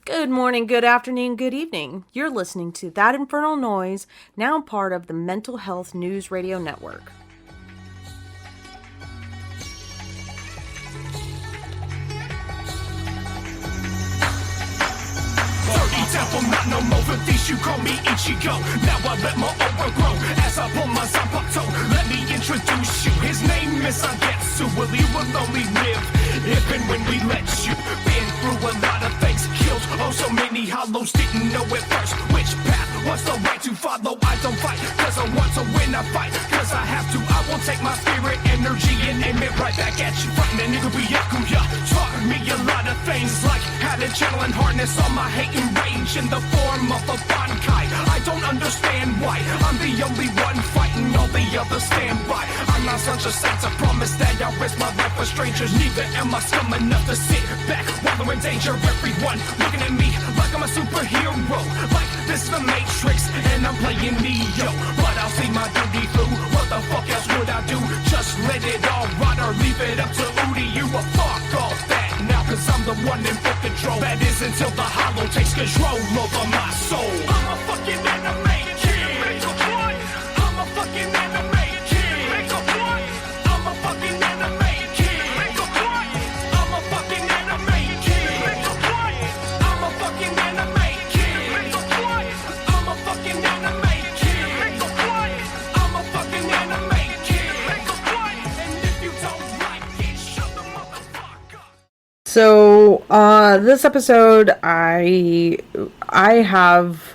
Good morning, good afternoon, good evening. You're listening to That Infernal Noise, now part of the Mental Health News Radio Network. Devil, not no more for these, you call me Ichigo. Now I let my aura grow as I pull my Zanpakuto. Let me introduce you, his name is Agetsu. Well, he will only live if and when we let you. Been through a lot of things, killed oh so many hollows, didn't know at first which path was the right to follow. I don't fight, cause I want to win, I fight cause I have to. I will take my spirit energy and aim it right back at you. Fighting a nigga be Yakuya, taught me a lot of things, like how to channel and harness all my hate and rage in the form of a bankai. I don't understand why I'm the only one fighting, all the others stand by. I'm not such a saint, I promise that I'll risk my life for strangers. Neither am I scum enough to sit back while they're in danger. Everyone looking at me like I'm a superhero, like this is the Matrix and I'm playing Neo. But I'll see my duty through, what the fuck else would I do? Just let it all rot or leave it up to Udi. You a fuck all that now, cause I'm the one in full control. That is until the hollow takes control over my soul. I'm a fucking anime kid. Make a point. I'm a fucking anime kid. Make a point. I'm a fucking anime kid. Make a point. I'm a fucking anime kid. Make a point. I'm a fucking anime kid. Make a point. I'm a fucking anime kid. Make a point. I'm a fucking anime kid. Make a point. And if you don't like it, shut the motherfucker up. So, this episode, I have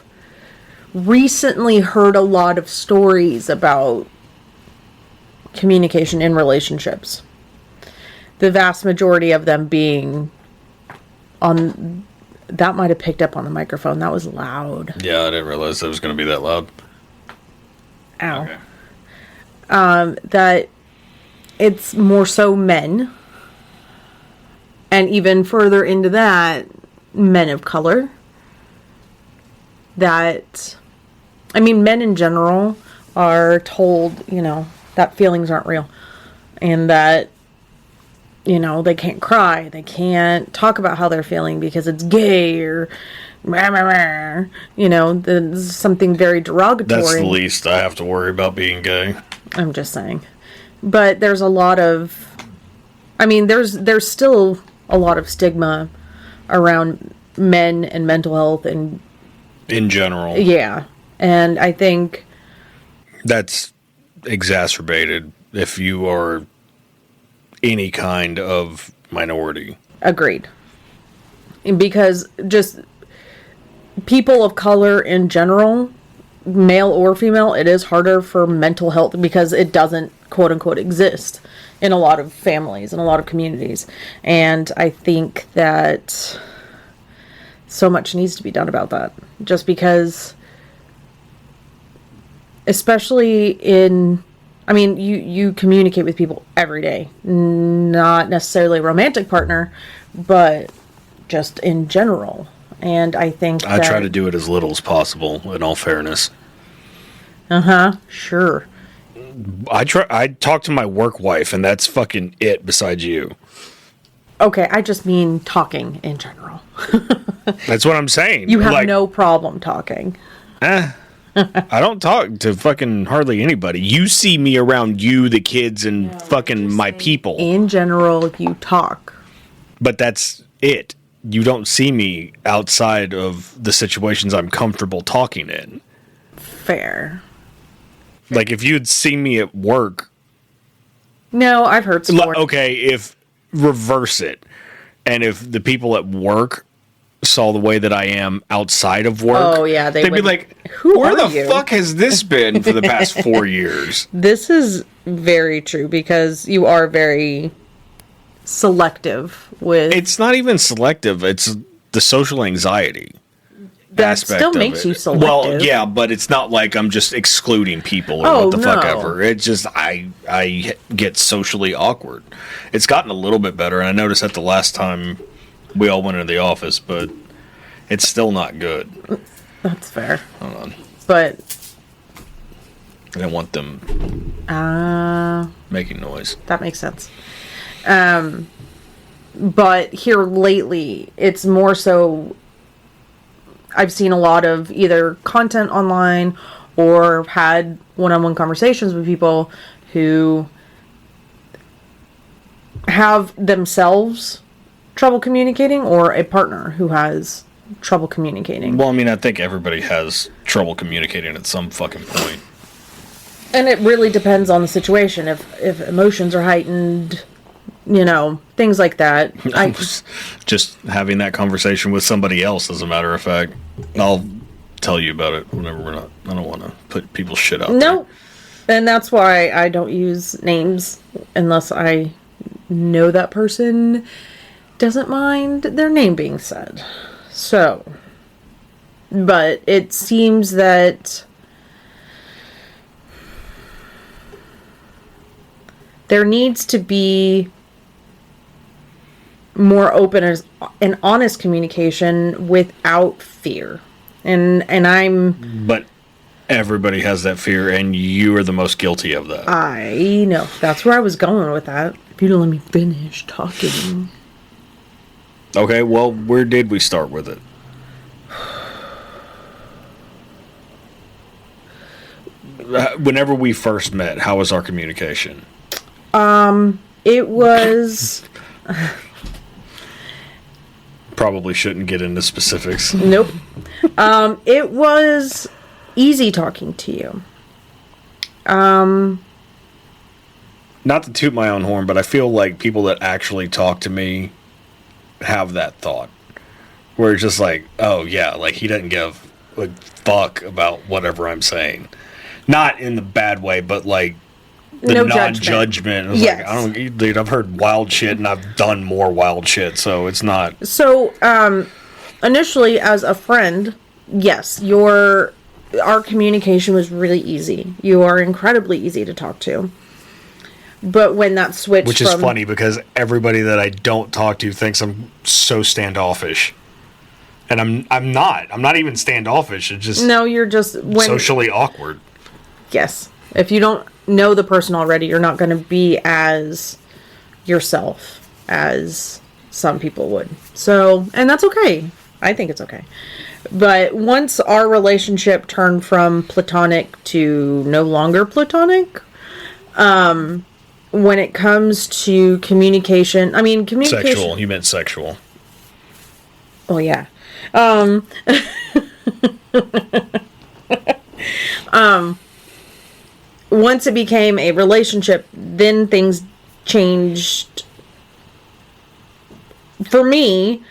recently heard a lot of stories about communication in relationships. The vast majority of them being on, that might have picked up on the microphone. That was loud. Yeah, I didn't realize it was going to be that loud. Ow. Okay. That it's more so men. And even further into that, men of color. That, I mean, men in general are told, that feelings aren't real. And that, they can't cry. They can't talk about how they're feeling because it's gay or, there's something very derogatory. That's the least I have to worry about being gay. I'm just saying. But there's a lot of, there's still a lot of stigma around men and mental health and in general. Yeah. And I think that's exacerbated if you are any kind of minority. Agreed. Because just people of color in general, male or female, it is harder for mental health because it doesn't quote unquote exist in a lot of families, in a lot of communities. And I think that so much needs to be done about that. Just because, especially in, you communicate with people every day. Not necessarily a romantic partner, but just in general. And I think I try to do it as little as possible, in all fairness. Sure. I talk to my work wife, and that's fucking it besides you. Okay, I just mean talking in general. That's what I'm saying. You have no problem talking. I don't talk to fucking hardly anybody. You see me around you, the kids, and fucking my people. In general, you talk. But that's it. You don't see me outside of the situations I'm comfortable talking in. Fair. Like, if you'd seen me at work... No, I've heard stories. Okay, if... Reverse it. And if the people at work saw the way that I am outside of work... Oh, yeah, they'd be like, where the fuck has this been for the past 4 years? This is very true, because you are very selective with... It's not even selective. It's the social anxiety. That still makes you selective. Well, yeah, but it's not like I'm just excluding people or what the fuck ever. It's just I get socially awkward. It's gotten a little bit better, and I noticed that the last time we all went into the office, but it's still not good. That's fair. Hold on. But I don't want them making noise. That makes sense. But here lately, it's more so I've seen a lot of either content online or had one-on-one conversations with people who have themselves trouble communicating, or a partner who has trouble communicating. Well, I mean, I think everybody has trouble communicating at some fucking point. And it really depends on the situation. If emotions are heightened, things like that. I was just having that conversation with somebody else, as a matter of fact. I'll tell you about it whenever I don't want to put people's shit out there. And that's why I don't use names unless I know that person doesn't mind their name being said. So, but it seems that there needs to be more open and honest communication without fear. And But everybody has that fear, and you are the most guilty of that. I know. That's where I was going with that. If you don't let me finish talking. Okay, well, where did we start with it? Whenever we first met, how was our communication? It was... Probably shouldn't get into specifics. Nope. It was easy talking to you. Not to toot my own horn, but I feel like people that actually talk to me have that thought. Where it's just like, oh yeah, like he doesn't give a fuck about whatever I'm saying. Not in the bad way, but like the no non-judgment. Yes. Like, dude, I've heard wild shit and I've done more wild shit, so it's not. So, initially as a friend, yes, our communication was really easy. You are incredibly easy to talk to. But when that switched, which is funny because everybody that I don't talk to thinks I'm so standoffish, and I'm not. I'm not even standoffish. It's just you're just socially awkward. Yes, if you don't know the person already, you're not going to be as yourself as some people would. So, and that's okay. I think it's okay. But once our relationship turned from platonic to no longer platonic, when it comes to communication, Sexual. You meant sexual. Oh, yeah. Once it became a relationship, then things changed for me.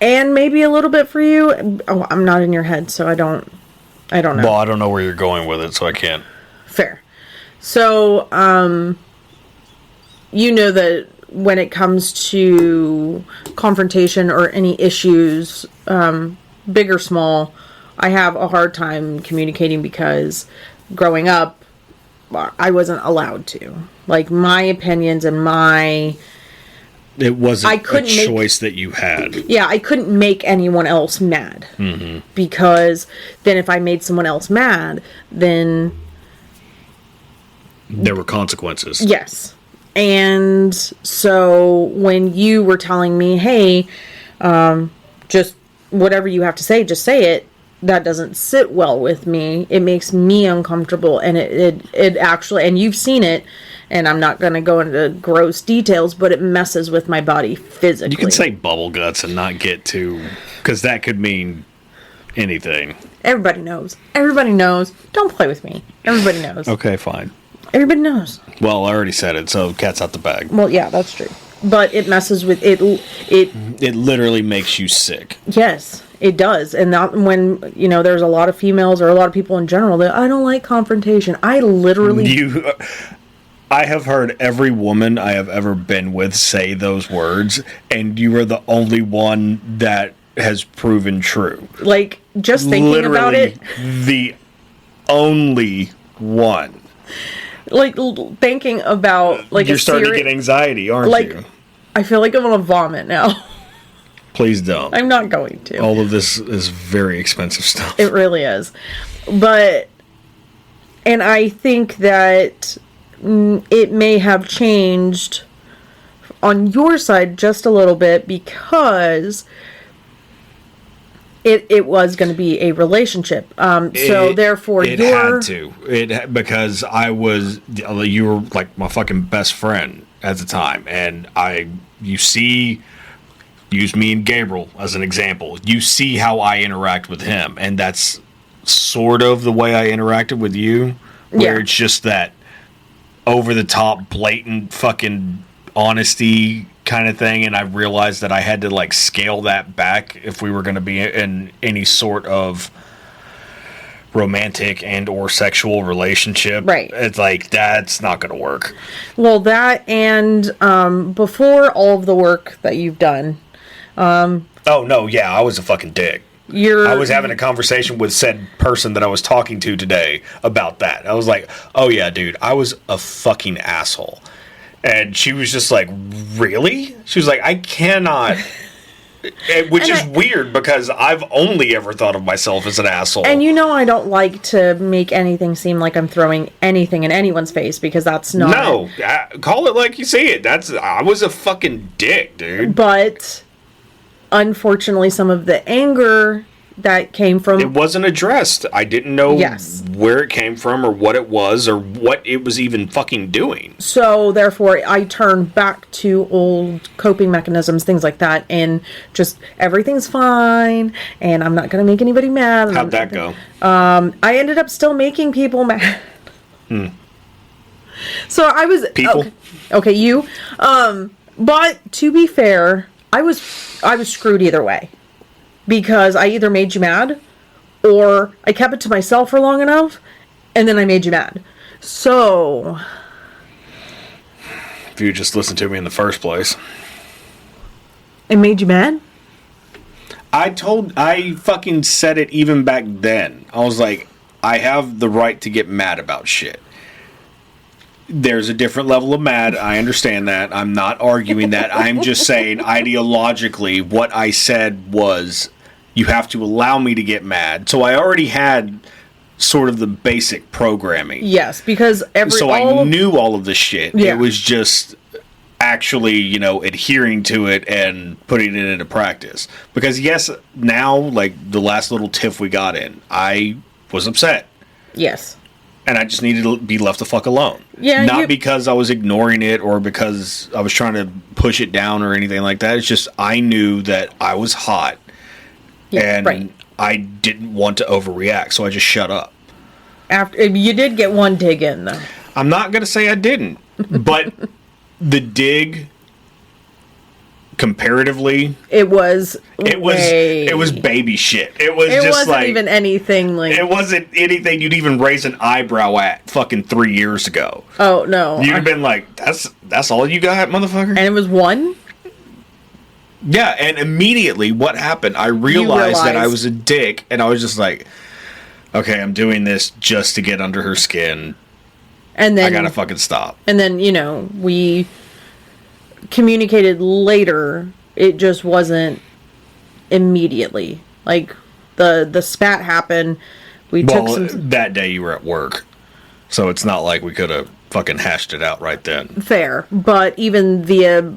And maybe a little bit for you. Oh, I'm not in your head, so I don't know. Well, I don't know where you're going with it, so I can't. Fair. So, you know that when it comes to confrontation or any issues, big or small, I have a hard time communicating because growing up, I wasn't allowed to. Like, my opinions and it wasn't a choice that you had. Yeah, I couldn't make anyone else mad. Mm-hmm. Because then if I made someone else mad, then there were consequences. Yes. And so when you were telling me, hey, just whatever you have to say, just say it, that doesn't sit well with me. It makes me uncomfortable. And it actually, and you've seen it, and I'm not going to go into gross details, but it messes with my body physically. You can say bubble guts and not get too, because that could mean anything. Everybody knows. Everybody knows. Don't play with me. Everybody knows. Okay, fine. Everybody knows. Well, I already said it, so cat's out the bag. Well, yeah, that's true. But it messes with it. It literally makes you sick. Yes, it does. And that when, there's a lot of females or a lot of people in general that I don't like confrontation. I literally... I have heard every woman I have ever been with say those words, and you are the only one that has proven true. Like, just thinking literally about it. The only one. Like, thinking about, like, you're starting to get anxiety, aren't you? I feel like I'm gonna vomit now. Please don't. I'm not going to. All of this is very expensive stuff. It really is. And I think that it may have changed on your side just a little bit because it was going to be a relationship. So therefore, it had to. Because you were like my fucking best friend at the time, and use me and Gabriel as an example. You see how I interact with him, and that's sort of the way I interacted with you, where it's just that over the top, blatant fucking honesty kind of thing, and I realized that I had to like scale that back if we were going to be in any sort of romantic and or sexual relationship. Right. It's like, that's not going to work. Well, that and before all of the work that you've done. Oh, no, yeah, I was a fucking dick. I was having a conversation with said person that I was talking to today about that. I was like, oh, yeah, dude, I was a fucking asshole. And she was just like, really? She was like, I cannot... Which is weird because I've only ever thought of myself as an asshole. And I don't like to make anything seem like I'm throwing anything in anyone's face because that's not... No, call it like you see it. I was a fucking dick, dude. But... unfortunately, some of the anger that came from... it wasn't addressed. I didn't know where it came from or what it was or what it was even fucking doing. So, therefore, I turned back to old coping mechanisms, things like that, and just everything's fine, and I'm not going to make anybody mad. How'd that go? I ended up still making people mad. So, I was... people? Okay, you. But, to be fair... I was screwed either way, because I either made you mad, or I kept it to myself for long enough, and then I made you mad. So, if you just listened to me in the first place, it made you mad? I fucking said it even back then. I was like, I have the right to get mad about shit. There's a different level of mad. I understand that. I'm not arguing that. I'm just saying ideologically what I said was you have to allow me to get mad. So I already had sort of the basic programming. Yes, because I knew all of the shit. Yeah. It was just actually, adhering to it and putting it into practice. Because yes, now, like the last little tiff we got in, I was upset. Yes. And I just needed to be left the fuck alone. Yeah, Not because I was ignoring it or because I was trying to push it down or anything like that. It's just I knew that I was hot. Yeah, and I didn't want to overreact, so I just shut up. After you did get one dig in, though. I'm not going to say I didn't. But the dig... comparatively, it was baby shit. It wasn't even anything like... it wasn't anything you'd even raise an eyebrow at fucking 3 years ago. Oh, no. You'd have been like, that's all you got, motherfucker? And it was one? Yeah, and immediately what happened, I realized that I was a dick, and I was just like, okay, I'm doing this just to get under her skin. And then... I gotta fucking stop. And then, we... communicated later. It just wasn't immediately. Like the spat happened. That day you were at work, so it's not like we could have fucking hashed it out right then. Fair, but even via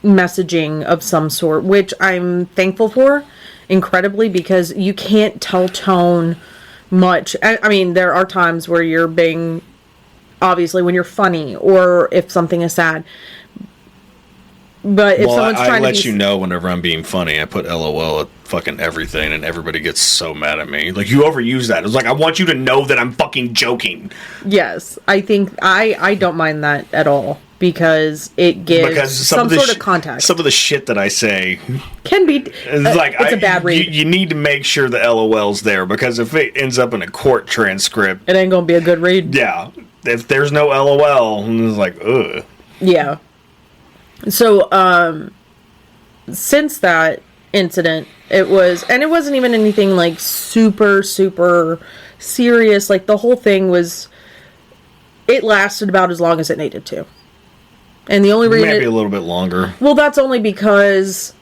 messaging of some sort, which I'm thankful for incredibly, because you can't tell tone much. I mean, there are times where you're being, obviously, when you're funny or if something is sad. But if someone's trying to let you know whenever I'm being funny. I put LOL at fucking everything, and everybody gets so mad at me. Like, you overuse that. It's like, I want you to know that I'm fucking joking. Yes, I think I don't mind that at all, because it gives some sort of context. Some of the shit that I say can be it's a bad read. You need to make sure the LOL's there, because if it ends up in a court transcript, it ain't gonna be a good read. Yeah, if there's no LOL, it's like, ugh. Yeah. So, since that incident, it wasn't even anything like super, super serious. Like, the whole thing it lasted about as long as it needed to. And the only reason... Maybe a little bit longer. Well, that's only because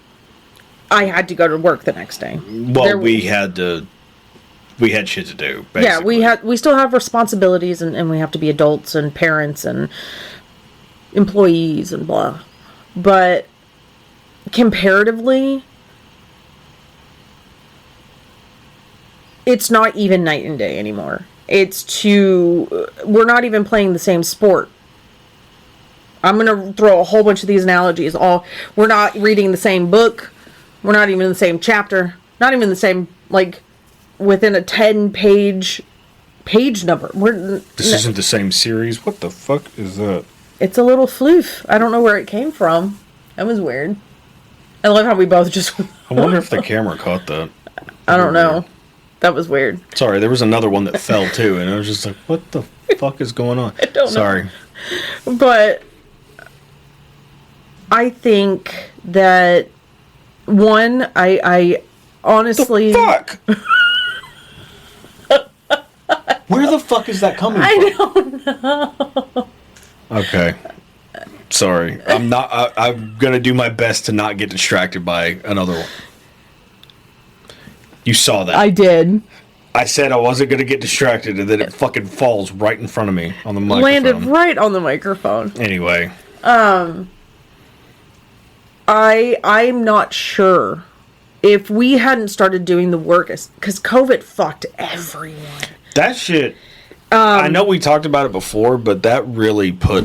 I had to go to work the next day. Well, we had shit to do, basically. Yeah, we still have responsibilities, and we have to be adults and parents and employees and blah. but comparatively, it's not even night and day anymore. We're not even playing the same sport. I'm going to throw a whole bunch of these analogies. We're not reading the same book. We're not even in the same chapter. Not even the same, like, within a 10-page number. This isn't the same series? What the fuck is that? It's a little floof. I don't know where it came from. That was weird. I love how we both just... I wonder if the camera caught that. I don't know. That was weird. Sorry, there was another one that fell too, and I was just like, what the fuck is going on? I don't know. Sorry. But I think that, one, I honestly... The fuck? Where the fuck is that coming from? I don't know. Okay. Sorry. I'm gonna do my best to not get distracted by another one. You saw that. I did. I said I wasn't gonna get distracted, and then it fucking falls right in front of me on the microphone. Landed right on the microphone. Anyway. I'm not sure if we hadn't started doing the work, because COVID fucked everyone. That shit, I know we talked about it before, but that really put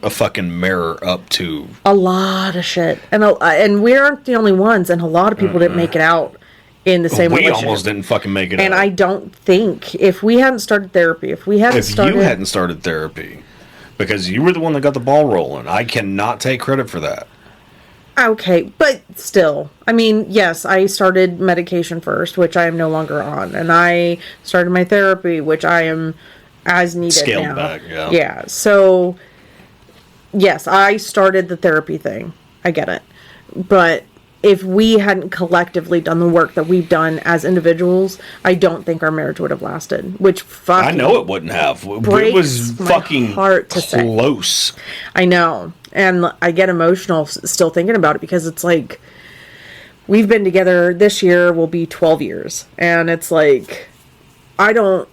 a fucking mirror up to a lot of shit. And we aren't the only ones, and a lot of people didn't make it out in the same way. We almost didn't fucking make it out. And I don't think, if we hadn't started therapy, if you hadn't started therapy, because you were the one that got the ball rolling, I cannot take credit for that. Okay, but still, I mean, yes, I started medication first, which I am no longer on, and I started my therapy, which I am as needed Scaled now. back, yeah. Yeah, so, yes, I started the therapy thing. I get it. But if we hadn't collectively done the work that we've done as individuals, I don't think our marriage would have lasted, which fucking... I know it wouldn't have. It was fucking close. I know. And I get emotional still thinking about it, because it's like, we've been together, this year will be 12 years. And it's like, I'm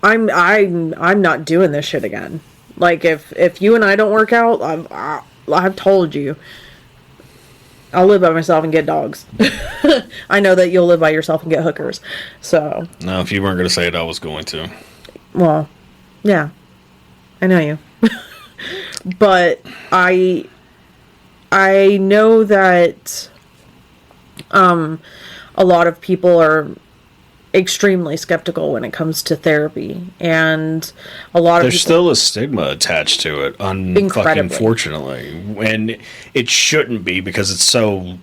not doing this shit again. Like, if you and I don't work out, I've told you, I'll live by myself and get dogs. I know that you'll live by yourself and get hookers. So. No, if you weren't going to say it, I was going to. Well, yeah. I know you. But I know that a lot of people are extremely skeptical when it comes to therapy, and a lot of there's still a stigma attached to it, fucking fortunately, and it shouldn't be, because it's so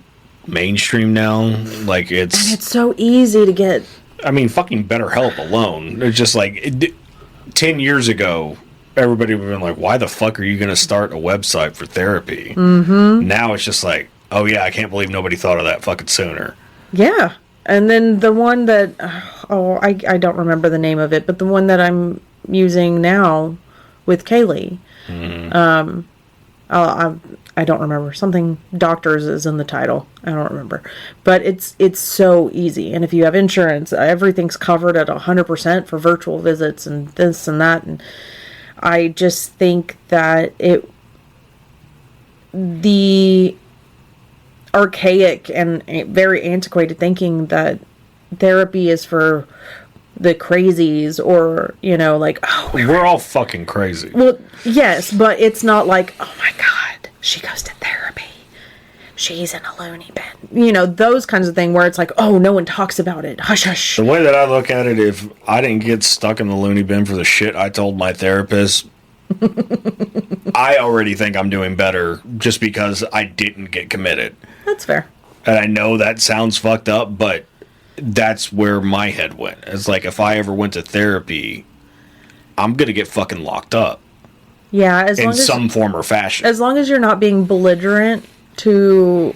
mainstream now. Like, and it's so easy to get. I mean, fucking BetterHelp alone. It's just like 10 years ago, everybody would have been like, why the fuck are you going to start a website for therapy? Mm-hmm. Now it's just like, oh yeah, I can't believe nobody thought of that fucking sooner. Yeah. And then the one that, I don't remember the name of it, but the one that I'm using now with Kaylee, I don't remember. Something doctors is in the title. I don't remember. But it's so easy. And if you have insurance, everything's covered at 100% for virtual visits and this and that. And I just think that the archaic and very antiquated thinking that therapy is for the crazies, or, like, oh, we're all fucking crazy. Well, yes, but it's not like, oh my God, she goes to therapy, she's in a loony bin. Those kinds of things where it's like, oh, no one talks about it. Hush, hush. The way that I look at it, if I didn't get stuck in the loony bin for the shit I told my therapist, I already think I'm doing better just because I didn't get committed. That's fair. And I know that sounds fucked up, but that's where my head went. It's like, if I ever went to therapy, I'm going to get fucking locked up. Yeah, in some form or fashion. As long as you're not being belligerent to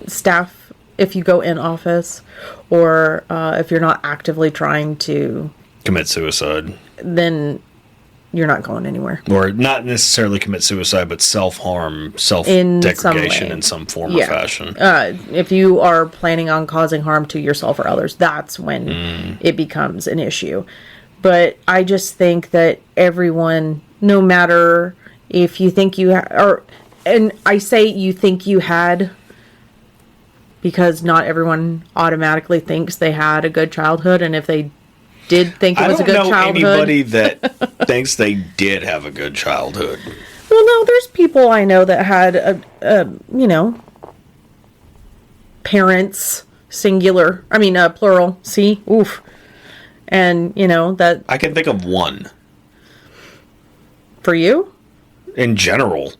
staff if you go in office, or if you're not actively trying to commit suicide, then you're not going anywhere. Or not necessarily commit suicide, but self-harm, self-degradation in some form or fashion. If you are planning on causing harm to yourself or others, that's when it becomes an issue. But I just think that everyone, no matter if you think you or and I say you think you had, because not everyone automatically thinks they had a good childhood, and if they did think it was a good childhood. I don't know anybody that thinks they did have a good childhood. Well, no, there's people I know that had parents, singular. I mean, plural. See, oof, and that. I can think of one. For you? In general.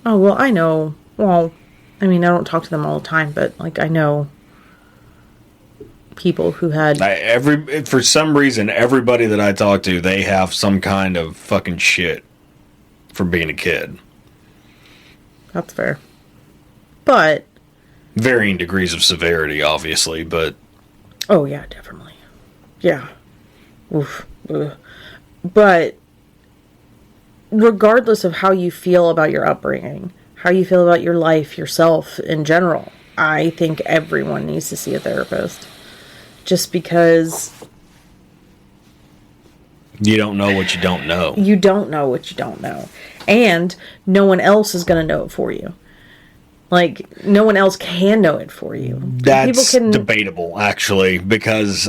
Oh well, I know. Well, I mean, I don't talk to them all the time, but like I know people who had for some reason everybody that I talk to, they have some kind of fucking shit for being a kid. That's fair. But varying degrees of severity, obviously, but oh yeah, definitely. Yeah. Oof. Ugh. But regardless of how you feel about your upbringing, how you feel about your life, yourself in general, I think everyone needs to see a therapist. Just because you don't know what you don't know. You don't know what you don't know. And no one else is going to know it for you. Like, no one else can know it for you. That's debatable, actually, because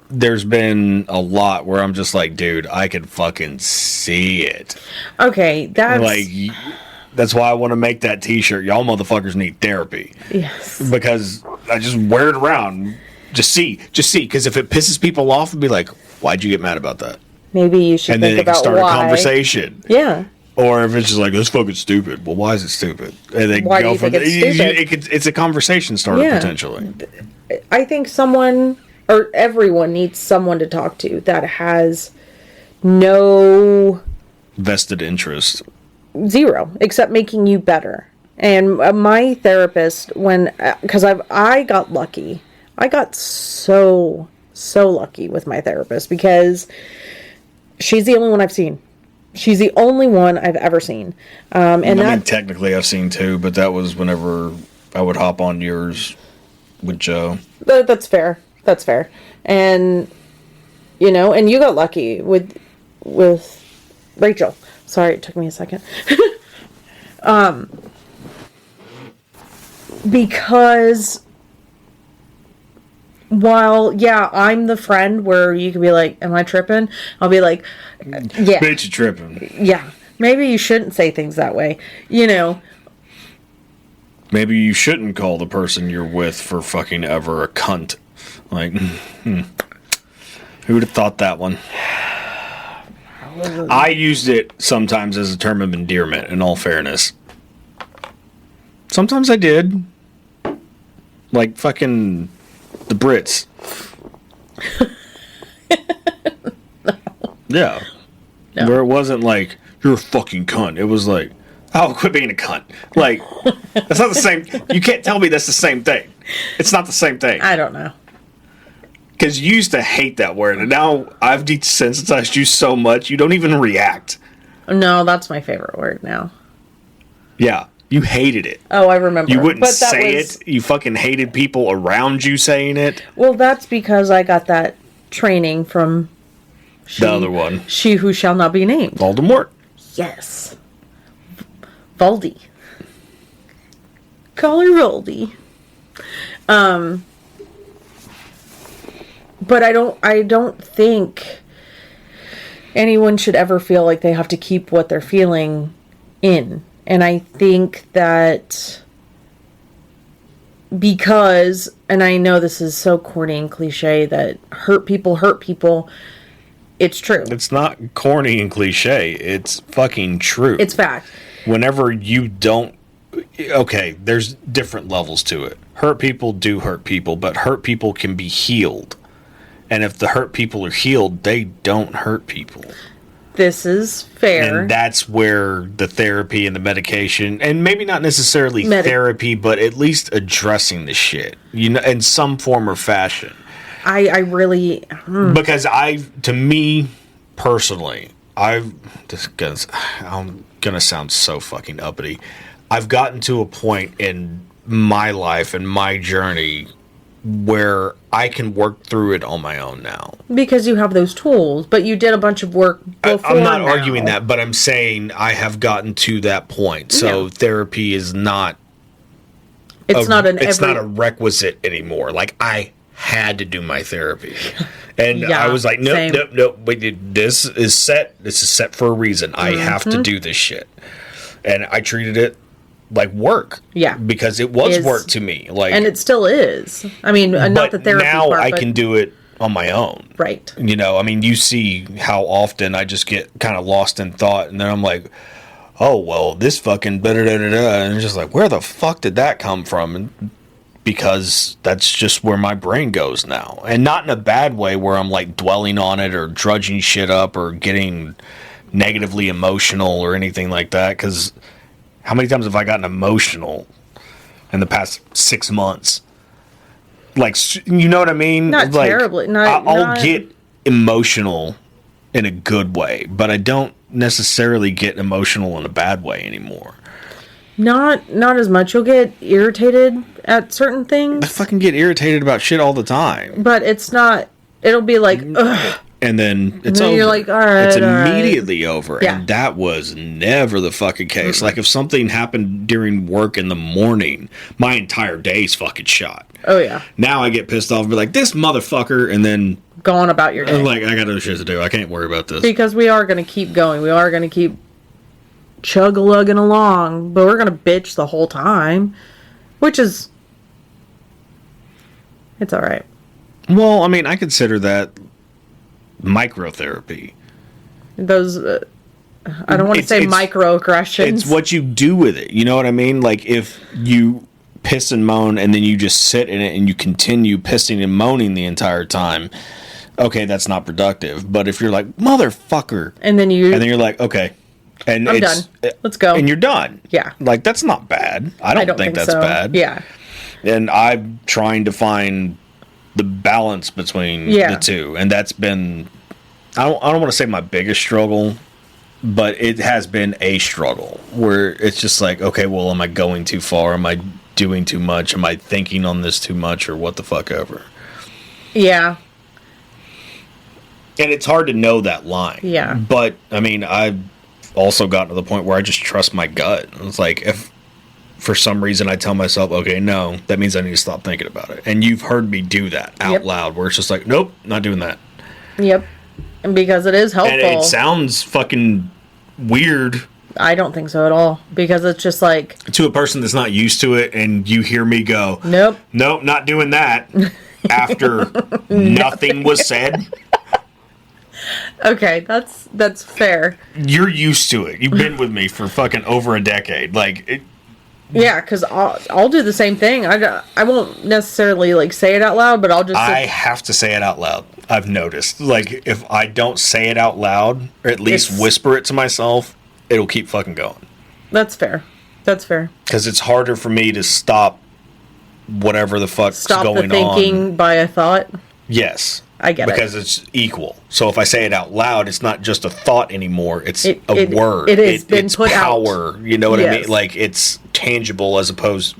there's been a lot where I'm just like, dude, I can fucking see it. Okay, that's why I want to make that t-shirt. Y'all motherfuckers need therapy. Yes. Because I just wear it around. Just see. Because if it pisses people off, I'd be like, why'd you get mad about that? Maybe you should think about why. And then start a conversation. Yeah. Or if it's just like, that's fucking stupid. Well, why is it stupid? And they why do you think it's stupid? It's a conversation starter, potentially. I think someone, or everyone needs someone to talk to that has no vested interest. Zero, except making you better. And my therapist, because I got lucky. I got so lucky with my therapist because she's the only one I've seen. She's the only one I've ever seen. Technically I've seen two, but that was whenever I would hop on yours with Joe. That's fair. That's fair. And, and you got lucky with Rachel. Sorry, it took me a second. Because while, I'm the friend where you could be like, am I tripping? I'll be like, yeah. Bitch, you tripping. Yeah. Maybe you shouldn't say things that way. Maybe you shouldn't call the person you're with for fucking ever a cunt. Like, who would have thought that one? I used it sometimes as a term of endearment, in all fairness. Sometimes I did. Like fucking the Brits. No. Yeah. No. Where it wasn't like, you're a fucking cunt. It was like, oh, quit being a cunt. Like, that's not the same. You can't tell me that's the same thing. It's not the same thing. I don't know. Because you used to hate that word, and now I've desensitized you so much, you don't even react. No, that's my favorite word now. Yeah, you hated it. Oh, I remember. You wouldn't say it. You fucking hated people around you saying it. Well, that's because I got that training from the other one. She Who Shall Not Be Named. Voldemort. Yes. Voldy. Call her Voldy. But I don't think anyone should ever feel like they have to keep what they're feeling in. And I think that because, and I know this is so corny and cliche, that hurt people, it's true. It's not corny and cliche. It's fucking true. It's fact. Whenever you don't... Okay, there's different levels to it. Hurt people do hurt people, but hurt people can be healed. And if the hurt people are healed, they don't hurt people. This is fair. And that's where the therapy and the medication, and maybe not necessarily therapy, but at least addressing the shit, in some form or fashion. I really... Because to me, personally, I'm gonna sound so fucking uppity. I've gotten to a point in my life and my journey where I can work through it on my own now. Because you have those tools, but you did a bunch of work before. I'm not arguing that, but I'm saying I have gotten to that point. So therapy is not... It's not a requisite anymore. Like, I had to do my therapy. And I was like, nope. Wait, this is set. This is set for a reason. I have to do this shit. And I treated it like work. Yeah. Because it was work to me. Like, and it still is. I mean, not the therapy now part, I can do it on my own. Right. You know, I mean, you see how often I just get kind of lost in thought, and then I'm like, oh, well, this fucking da-da-da-da-da, and it's just like, where the fuck did that come from? And because that's just where my brain goes now. And not in a bad way where I'm like dwelling on it or drudging shit up or getting negatively emotional or anything like that. Because how many times have I gotten emotional in the past 6 months? Like, you know what I mean? Not like, terribly. I'll get emotional in a good way, but I don't necessarily get emotional in a bad way anymore. Not as much. You'll get irritated at certain things. I fucking get irritated about shit all the time. But it's not... It'll be like, ugh. And then it's over. You're like, all right, it's immediately over. Yeah. And that was never the fucking case. Mm-hmm. Like, if something happened during work in the morning, my entire day's fucking shot. Oh, yeah. Now I get pissed off and be like, this motherfucker, and then... Go on about your day. I'm like, I got other shit to do. I can't worry about this. Because we are going to keep going. We are going to keep chug-a-lugging along. But we're going to bitch the whole time. Which is... It's alright. Well, I mean, I consider that microtherapy. Those... I don't want to say microaggressions. It's what you do with it. You know what I mean? Like, if you piss and moan and then you just sit in it and you continue pissing and moaning the entire time, okay, that's not productive. But if you're like, motherfucker, and then you're like, okay, and I'm done, let's go, and you're done. Yeah, like, that's not bad. I don't think that's so. bad. Yeah. And I'm trying to find the balance between the two, and that's been, I don't want to say my biggest struggle, but it has been a struggle where it's just like, okay, well, am I going too far? Am I doing too much? Am I thinking on this too much, or what the fuck ever? Yeah. And it's hard to know that line. Yeah. But, I mean, I've also gotten to the point where I just trust my gut. It's like, if for some reason I tell myself, okay, no, that means I need to stop thinking about it. And you've heard me do that out loud, where it's just like, nope, not doing that. Yep. And because it is helpful. And it sounds fucking weird. I don't think so at all. Because it's just like... To a person that's not used to it, and you hear me go, nope, not doing that, after nothing was said. Okay, that's fair. You're used to it. You've been with me for fucking over a decade. Like... Yeah, because I'll do the same thing. I won't necessarily, like, say it out loud, but I'll just... I have to say it out loud. I've noticed. Like, if I don't say it out loud, or at least whisper it to myself, it'll keep fucking going. That's fair. That's fair. Because it's harder for me to stop whatever the fuck's going on. Stop the thinking by a thought? Yes. I get because it's equal. So if I say it out loud, it's not just a thought anymore. It's a word. It has been put power, out. You know what I mean? Like, it's tangible as opposed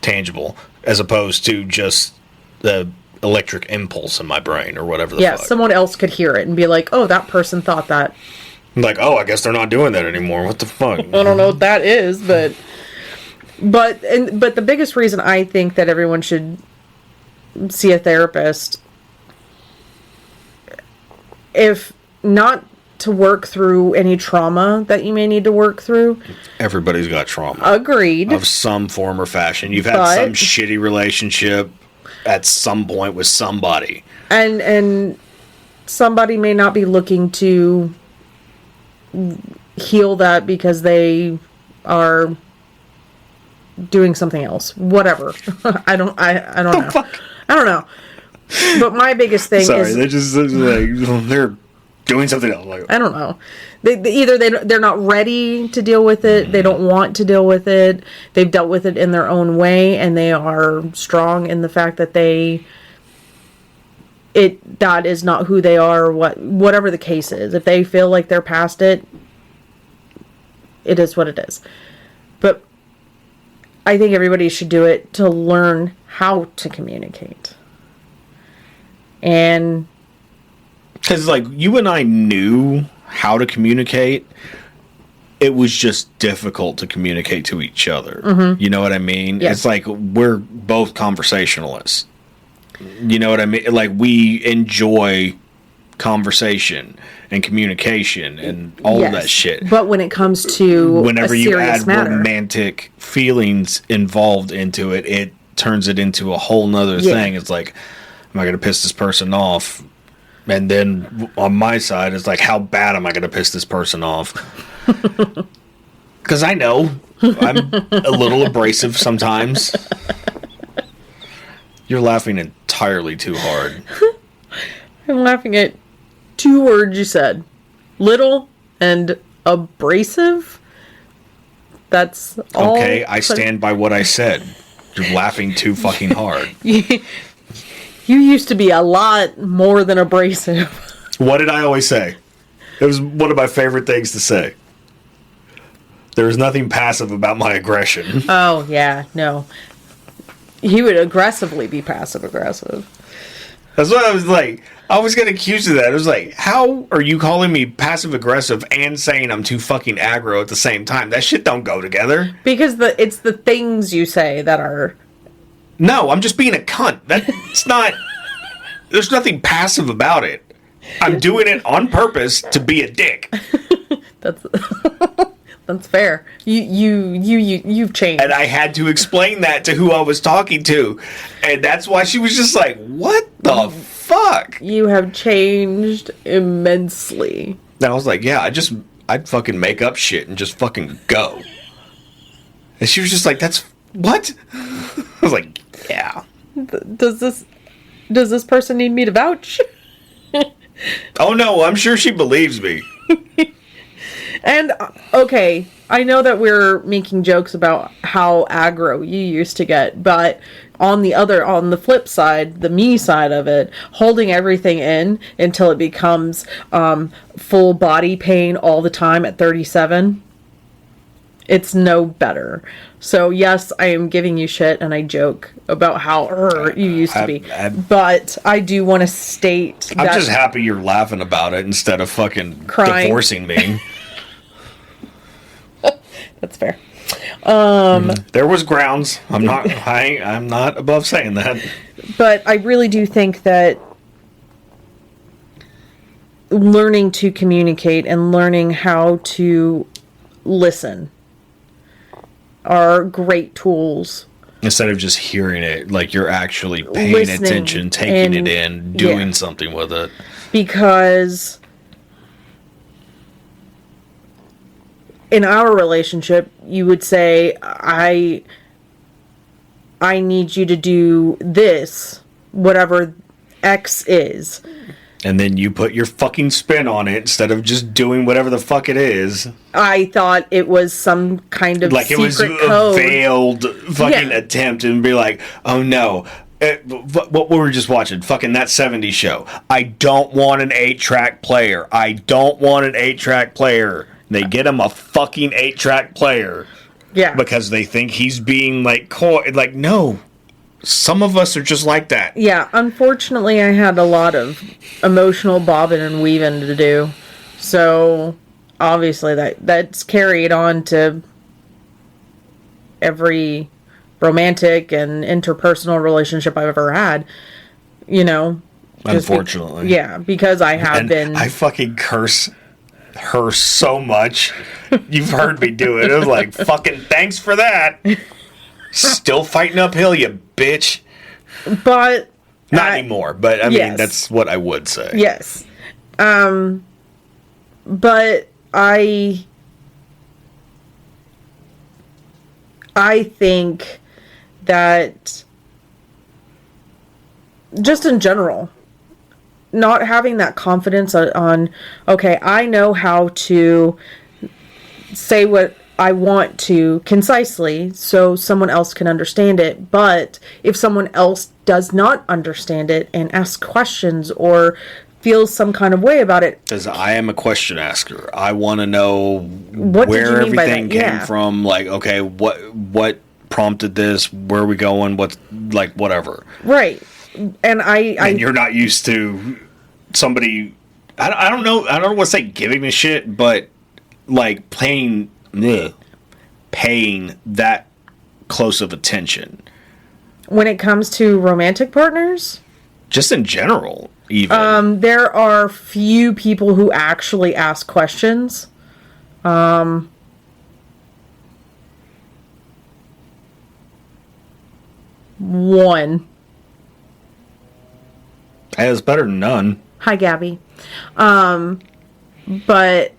to just the electric impulse in my brain or whatever the fuck. Yeah, someone else could hear it and be like, oh, that person thought that. Like, oh, I guess they're not doing that anymore. What the fuck? I don't know what that is, but the biggest reason I think that everyone should see a therapist, if not to work through any trauma that you may need to work through. Everybody's got trauma. Agreed. Of some form or fashion. You've had some shitty relationship at some point with somebody. And somebody may not be looking to heal that because they are doing something else. Whatever. I don't know. Fuck? I don't know. But my biggest thing is... they're just like, they're doing something else. Like, I don't know. They're not ready to deal with it. They don't want to deal with it. They've dealt with it in their own way, and they are strong in the fact that that is not who they are, whatever the case is. If they feel like they're past it, it is what it is. But I think everybody should do it to learn how to communicate. And because like you and I knew how to communicate, it was just difficult to communicate to each other. Mm-hmm. You know what I mean? Yes. It's like we're both conversationalists. You know what I mean? Like we enjoy conversation and communication and all of that shit. But when it comes to whenever you add matter, romantic feelings involved into it, it turns it into a whole nother thing. It's like, am I going to piss this person off? And then on my side, it's like, how bad am I going to piss this person off? Because I know I'm a little abrasive sometimes. You're laughing entirely too hard. I'm laughing at 2 words you said. Little and abrasive. That's all. Okay, I stand by what I said. You're laughing too fucking hard. You used to be a lot more than abrasive. What did I always say? It was one of my favorite things to say. There was nothing passive about my aggression. Oh, yeah, no. He would aggressively be passive-aggressive. That's what I was like. I always get accused of that. It was like, how are you calling me passive-aggressive and saying I'm too fucking aggro at the same time? That shit don't go together. Because it's the things you say that are... No, I'm just being a cunt. That's not... There's nothing passive about it. I'm doing it on purpose to be a dick. That's fair. You've changed. And I had to explain that to who I was talking to. And that's why she was just like, what the fuck? You have changed immensely. And I was like, yeah, I'd fucking make up shit and just fucking go. And she was just like, that's... What? I was like, yeah. Does this person need me to vouch? Oh no, I'm sure she believes me. And, okay, I know that we're making jokes about how aggro you used to get, but on the flip side, the me side of it, holding everything in until it becomes full body pain all the time at 37, it's no better. So, yes, I am giving you shit, and I joke about how you used to be. But I do want to state that... I'm just happy you're laughing about it instead of fucking crying. Divorcing me. That's fair. There was grounds. I'm not above saying that. But I really do think that learning to communicate and learning how to listen are great tools. Instead of just hearing it, like you're actually paying Listening attention, taking it in, doing something with it. Because in our relationship, you would say, I need you to do this, whatever X is. And then you put your fucking spin on it instead of just doing whatever the fuck it is. I thought it was some kind of like secret it was a code. veiled fucking attempt, and be like, oh no. What were we just watching? Fucking That 70s Show. I don't want an 8-track player. I don't want an 8-track player. They get him a fucking 8-track player. Yeah. Because they think he's being like coy. Like, no. Some of us are just like that. Yeah, unfortunately, I had a lot of emotional bobbing and weaving to do. So, obviously, that's carried on to every romantic and interpersonal relationship I've ever had. You know? Unfortunately. Because I have been... I fucking curse her so much. You've heard me do it. It was like, fucking thanks for that. Still fighting uphill, you bitch. But... Not anymore, but I mean, that's what I would say. Yes. But I think that just in general, not having that confidence on, okay, I know how to say what I want to concisely so someone else can understand it, but if someone else does not understand it and asks questions or feels some kind of way about it. Because I am a question asker. I want to know What where did you mean by everything that? came from. Like, okay, what prompted this? Where are we going? What's like whatever. Right. And and you're not used to somebody. I don't know. I don't know what to say. Giving a shit, but like paying that close of attention. When it comes to romantic partners, just in general, even there are few people who actually ask questions. One. Hey, it's better than none. Hi, Gabby. But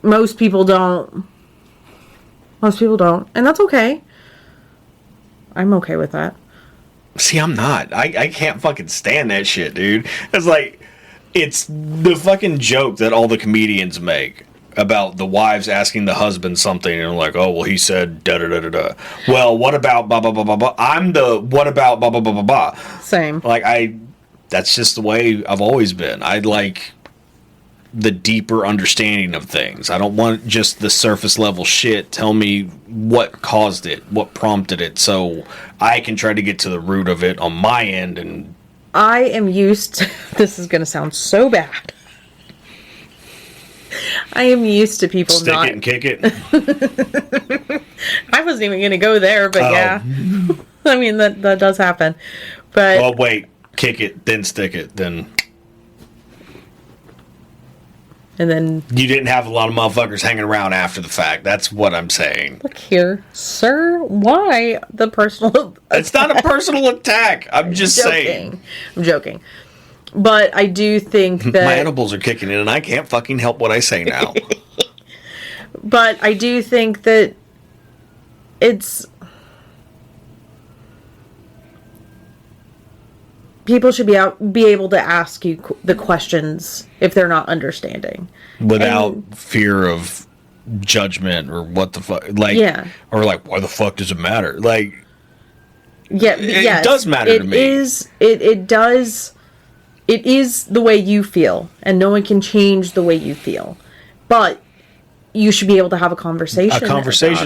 most people don't. Most people don't. And that's okay. I'm okay with that. See, I'm not. I can't fucking stand that shit, dude. It's like, it's the fucking joke that all the comedians make about the wives asking the husband something and like, oh, well, he said da da da da da. Well, what about blah blah blah blah blah? I'm the what about blah blah blah blah blah. Same. Like that's just the way I've always been. I like the deeper understanding of things. I don't want just the surface level shit. Tell me what caused it, what prompted it, so I can try to get to the root of it on my end. And I am used to, this is going to sound so bad. I am used to people stick not... it and kick it. I wasn't even going to go there, but yeah. I mean, that does happen. But well, wait. Kick it, then stick it, then... And then... You didn't have a lot of motherfuckers hanging around after the fact. That's what I'm saying. Look here, sir. Why the personal... It's not a personal attack. I'm just saying. I'm joking. But I do think that... My edibles are kicking in and I can't fucking help what I say now. But I do think that it's... People should be able to ask you the questions if they're not understanding. Without fear of judgment or what the fuck. Like, yeah. Or like, why the fuck does it matter? Like... Yeah, it does matter to me. It does... It is the way you feel, and no one can change the way you feel. But you should be able to have a conversation.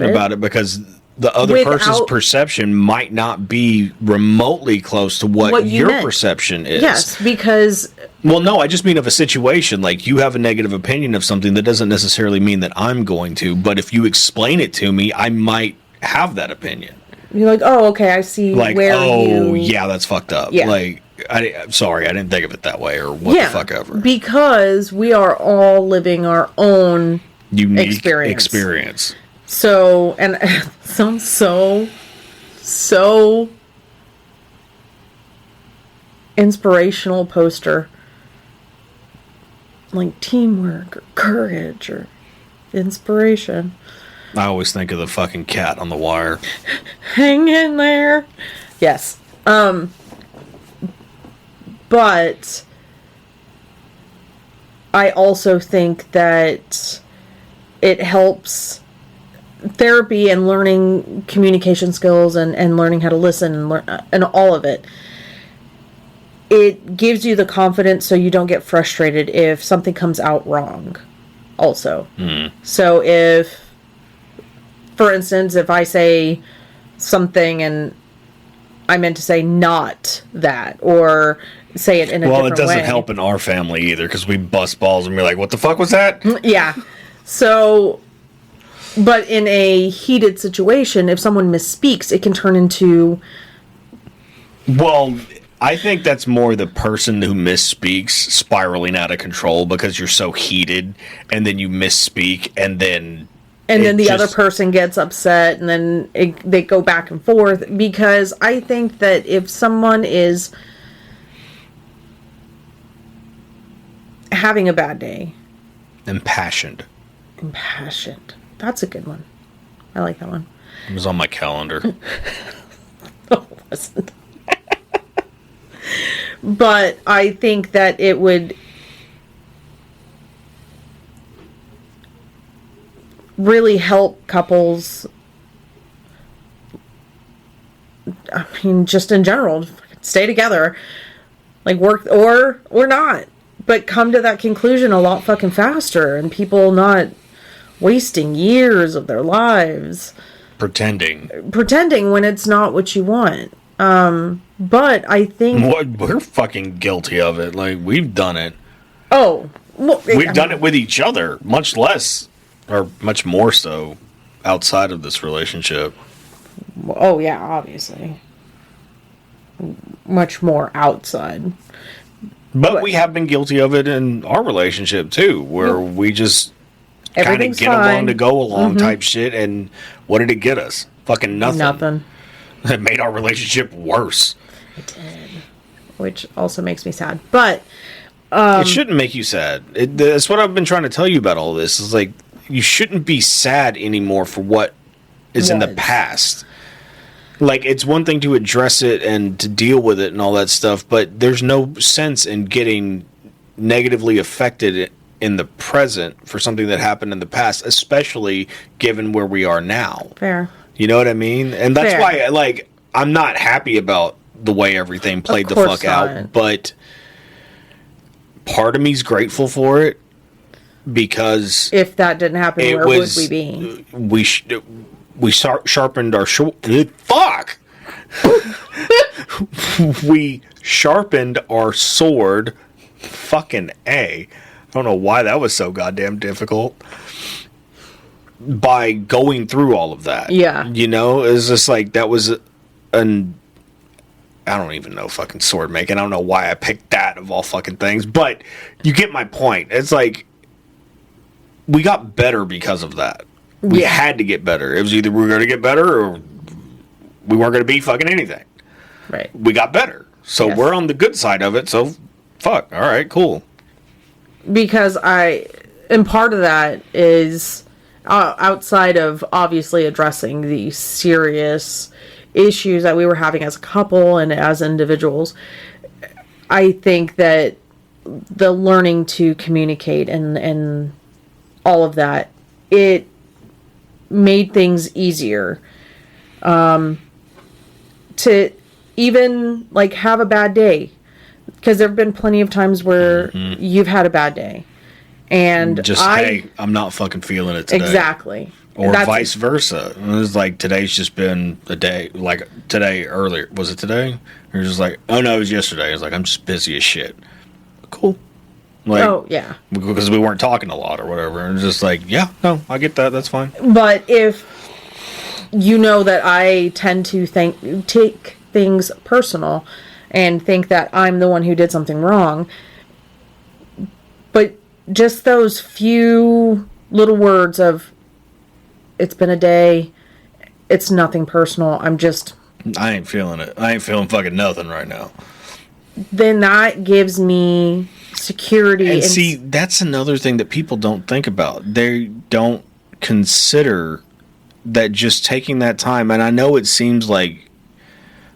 About it because the other person's perception might not be remotely close to what your perception is. Yes, because... Well, no, I just mean of a situation. Like, you have a negative opinion of something that doesn't necessarily mean that I'm going to, but if you explain it to me, I might have that opinion. You're like, oh, okay, I see like, where oh, yeah, that's fucked up. Yeah. Like... I'm sorry, I didn't think of it that way, or what the fuck ever. Because we are all living our own unique experience. So, and it sounds so inspirational poster. Like teamwork, or courage, or inspiration. I always think of the fucking cat on the wire. Hang in there. Yes. But I also think that it helps therapy and learning communication skills and learning how to listen and learn and all of it. It gives you the confidence so you don't get frustrated if something comes out wrong also. So if, for instance, if I say something and I meant to say not that, or say it in a different way. Well, it doesn't help in our family either, because we bust balls and we're like, what the fuck was that? Yeah. So, but in a heated situation, if someone misspeaks, it can turn into... Well, I think that's more the person who misspeaks spiraling out of control because you're so heated, and then you misspeak, and then... And then the other person gets upset, and then they go back and forth. Because I think that if someone is having a bad day... Impassioned. That's a good one. I like that one. It was on my calendar. No, it wasn't. But I think that it would... really help couples, I mean, just in general, stay together, like work or not, but come to that conclusion a lot fucking faster, and people not wasting years of their lives pretending when it's not what you want. But I think we're fucking guilty of it. Like, we've done it. Oh, well, we've done it with each other, much less or much more so outside of this relationship. Oh yeah, obviously, much more outside. But we have been guilty of it in our relationship too, where we just kind of get along to go along type shit. And what did it get us? Fucking nothing. Nothing. It made our relationship worse. It did, which also makes me sad. But it shouldn't make you sad. That's what I've been trying to tell you about all this. Is like, you shouldn't be sad anymore for what is in the past. Like, it's one thing to address it and to deal with it and all that stuff, but there's no sense in getting negatively affected in the present for something that happened in the past, especially given where we are now. Fair. You know what I mean? And that's why, like, I'm not happy about the way everything played the fuck out, but part of me's grateful for it, because if that didn't happen, where would we be? We sharpened our fuck. We sharpened our sword. Fucking A. I don't know why that was so goddamn difficult. By going through all of that. Yeah. You know, it's just like, that was an... I don't even know fucking sword making. I don't know why I picked that of all fucking things. But you get my point. It's like, we got better because of that. We had to get better. It was either we were going to get better or we weren't going to be fucking anything. Right. We got better. So we're on the good side of it. So, fuck. All right, cool. Because and part of that is outside of obviously addressing the serious issues that we were having as a couple and as individuals, I think that the learning to communicate and all of that, it made things easier to even like have a bad day, because there have been plenty of times where you've had a bad day and just hey, I'm not fucking feeling it today. Exactly. Or vice versa. It was like, today's just been a day, like today earlier. Was it today? Or you're just like, oh no, it was yesterday. It's like, I'm just busy as shit. Cool. Like, oh, yeah. Because we weren't talking a lot or whatever. And it's just like, yeah, no, I get that. That's fine. But if you know that I tend to take things personal and think that I'm the one who did something wrong, but just those few little words of, it's been a day, it's nothing personal, I ain't feeling it. I ain't feeling fucking nothing right now. Then that gives me security. And see, that's another thing that people don't think about. They don't consider that just taking that time, and I know it seems like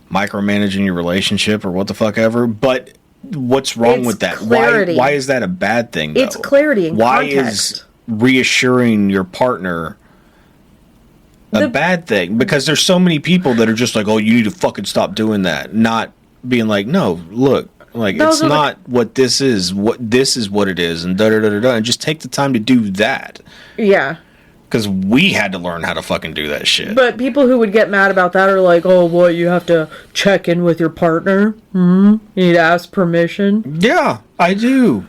micromanaging your relationship or what the fuck ever, but what's wrong with that? Clarity. Why is that a bad thing, though? It's clarity and context. Why is reassuring your partner a bad thing? Because there's so many people that are just like, oh, you need to fucking stop doing that. Not being like, no, look, like, it's not what this is. This is what it is, and da-da-da-da-da. And just take the time to do that. Yeah. Because we had to learn how to fucking do that shit. But people who would get mad about that are like, oh, what, you have to check in with your partner? You need to ask permission? Yeah, I do.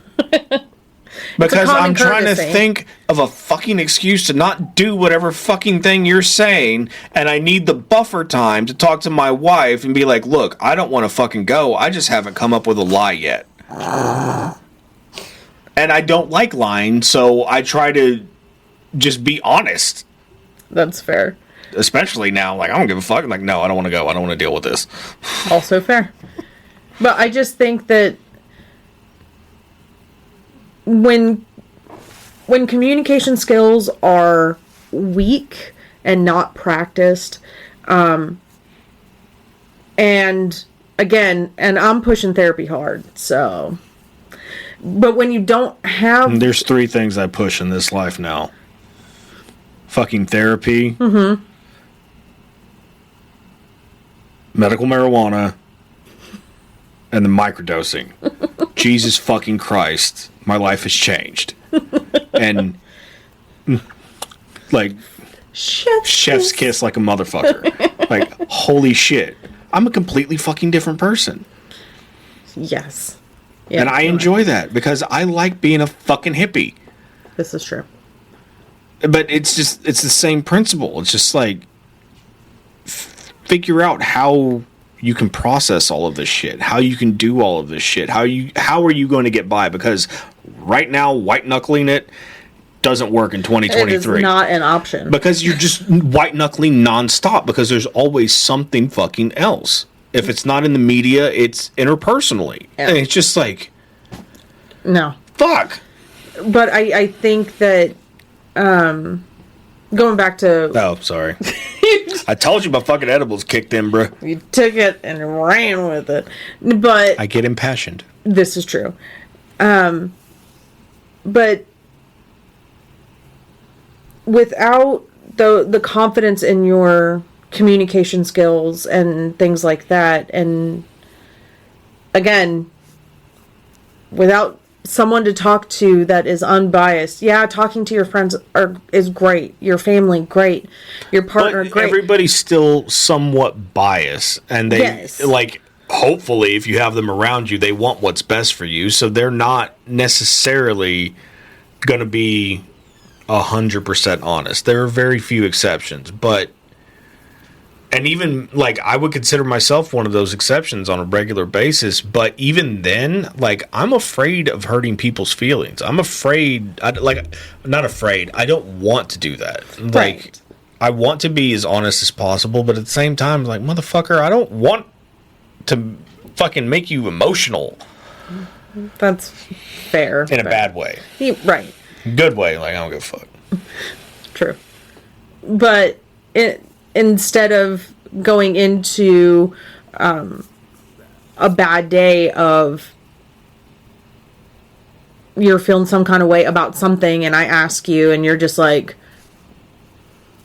Because I'm trying to think of a fucking excuse to not do whatever fucking thing you're saying, and I need the buffer time to talk to my wife and be like, look, I don't want to fucking go. I just haven't come up with a lie yet. And I don't like lying, so I try to just be honest. That's fair. Especially now, like, I don't give a fuck. Like, no, I don't want to go. I don't want to deal with this. Also fair. But I just think that when communication skills are weak and not practiced, and again, and I'm pushing therapy hard, so, but when you don't have... There's 3 things I push in this life now. Fucking therapy. Medical marijuana. And the microdosing. Jesus fucking Christ. My life has changed. And, like... Chef's kiss like a motherfucker. Like, holy shit. I'm a completely fucking different person. Yes. Yeah, and I enjoy that because I like being a fucking hippie. This is true. But it's the same principle. It's just like, figure out how you can process all of this shit, how you can do all of this shit, how are you going to get by? Because right now, white knuckling it doesn't work in 2023. It is not an option. Because you're just white knuckling nonstop because there's always something fucking else. If it's not in the media, it's interpersonally. Yeah. And it's just like, no. Fuck. But I think that, going back to... Oh, sorry. I told you my fucking edibles kicked in, bro. You took it and ran with it. But... I get impassioned. This is true. But without the confidence in your communication skills and things like that, and again, without someone to talk to that is unbiased. Yeah, talking to your friends is great. Your family, great. Your partner, but great. Everybody's still somewhat biased, and they like. Hopefully, if you have them around you, they want what's best for you. So they're not necessarily going to be 100% honest. There are very few exceptions, but. And even, like, I would consider myself one of those exceptions on a regular basis. But even then, like, I'm afraid of hurting people's feelings. I'm afraid, not afraid. I don't want to do that. Like, right. I want to be as honest as possible. But at the same time, like, motherfucker, I don't want to fucking make you emotional. That's fair. In a bad way. Right. Good way. Like, I don't give a fuck. True. But instead of going into a bad day of you're feeling some kind of way about something and I ask you and you're just like,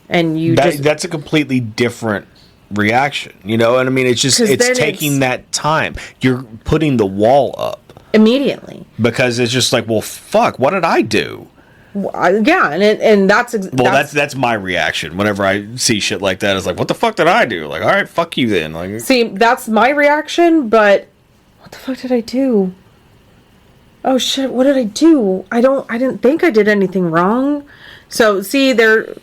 and you that's a completely different reaction, you know what I mean? It's just, it's taking that time. You're putting the wall up immediately because it's just like, well, fuck, what did I do? Yeah, and that's my reaction whenever I see shit like that. It's like, what the fuck did I do? Like, all right, fuck you then. Like, see, that's my reaction. But what the fuck did I do? Oh shit, what did I do? I didn't think I did anything wrong. So see, there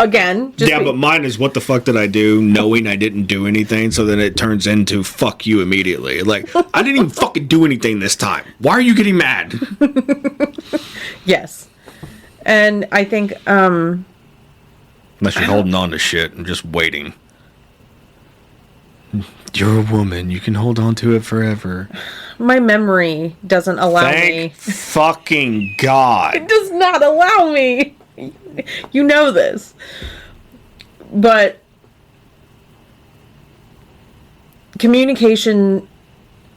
again. But mine is what the fuck did I do? Knowing I didn't do anything, so then it turns into fuck you immediately. Like, I didn't even fucking do anything this time. Why are you getting mad? Yes, and I think unless you're holding on to shit and just waiting. You're a woman. You can hold on to it forever. My memory doesn't allow me. Thank fucking God. It does not allow me. You know this. But communication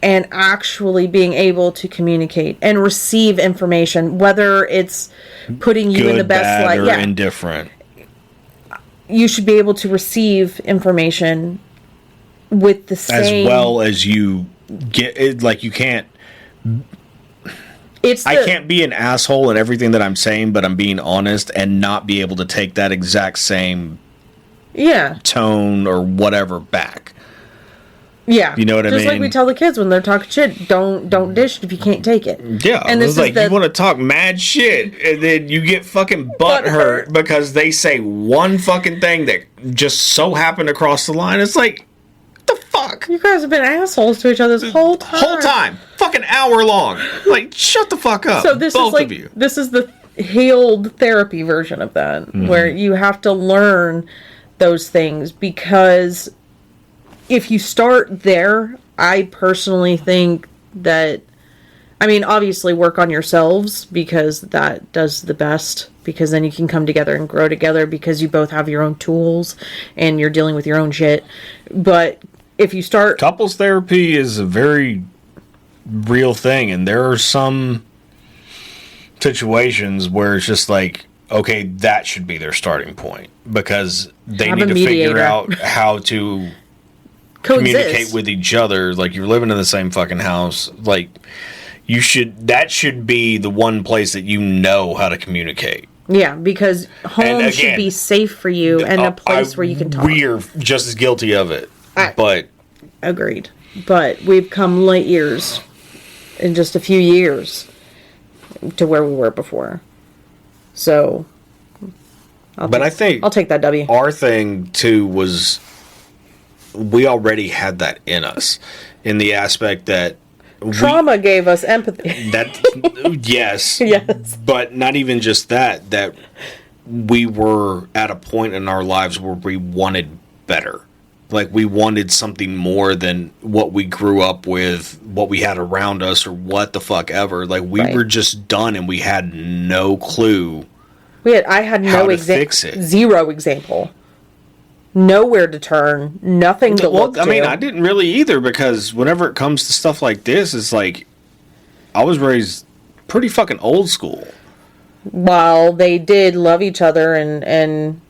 and actually being able to communicate and receive information, whether it's putting you in the best light, or indifferent. You should be able to receive information with the same, as well as you get it. Like, you can't. I can't be an asshole in everything that I'm saying, but I'm being honest and not be able to take that exact same tone or whatever back. Yeah. You know what I mean? Just like we tell the kids when they're talking shit, don't dish it if you can't take it. Yeah. And this is like, you want to talk mad shit, and then you get fucking butthurt because they say one fucking thing that just so happened to cross the line. It's like, what the fuck? You guys have been assholes to each other this whole time. Fucking hour long. Like, shut the fuck up. So this both is like, of you. This is the healed therapy version of that, where you have to learn those things, because if you start there, I personally think that, I mean, obviously work on yourselves, because that does the best, because then you can come together and grow together, because you both have your own tools and you're dealing with your own shit. But if you start... Couples therapy is a very real thing, and there are some situations where it's just like, okay, that should be their starting point, because they need to figure out how to communicate with each other. Like, you're living in the same fucking house. Like, that should be the one place that you know how to communicate. Yeah, because home should again, be safe for you and a place where you can talk. We're just as guilty of it. But agreed. But we've come light years in just a few years to where we were before. So, I think I'll take that W. Our thing too was we already had that in us, in the aspect that trauma gave us empathy. That yes, Yes. But not even just that. That we were at a point in our lives where we wanted better. Like, we wanted something more than what we grew up with, what we had around us, or what the fuck ever. Like, we were just done, and we had no clue. I had no fix it. Zero example. Nowhere to turn. Nothing to look to. I mean, I didn't really either, because whenever it comes to stuff like this, it's like, I was raised pretty fucking old school. While they did love each other and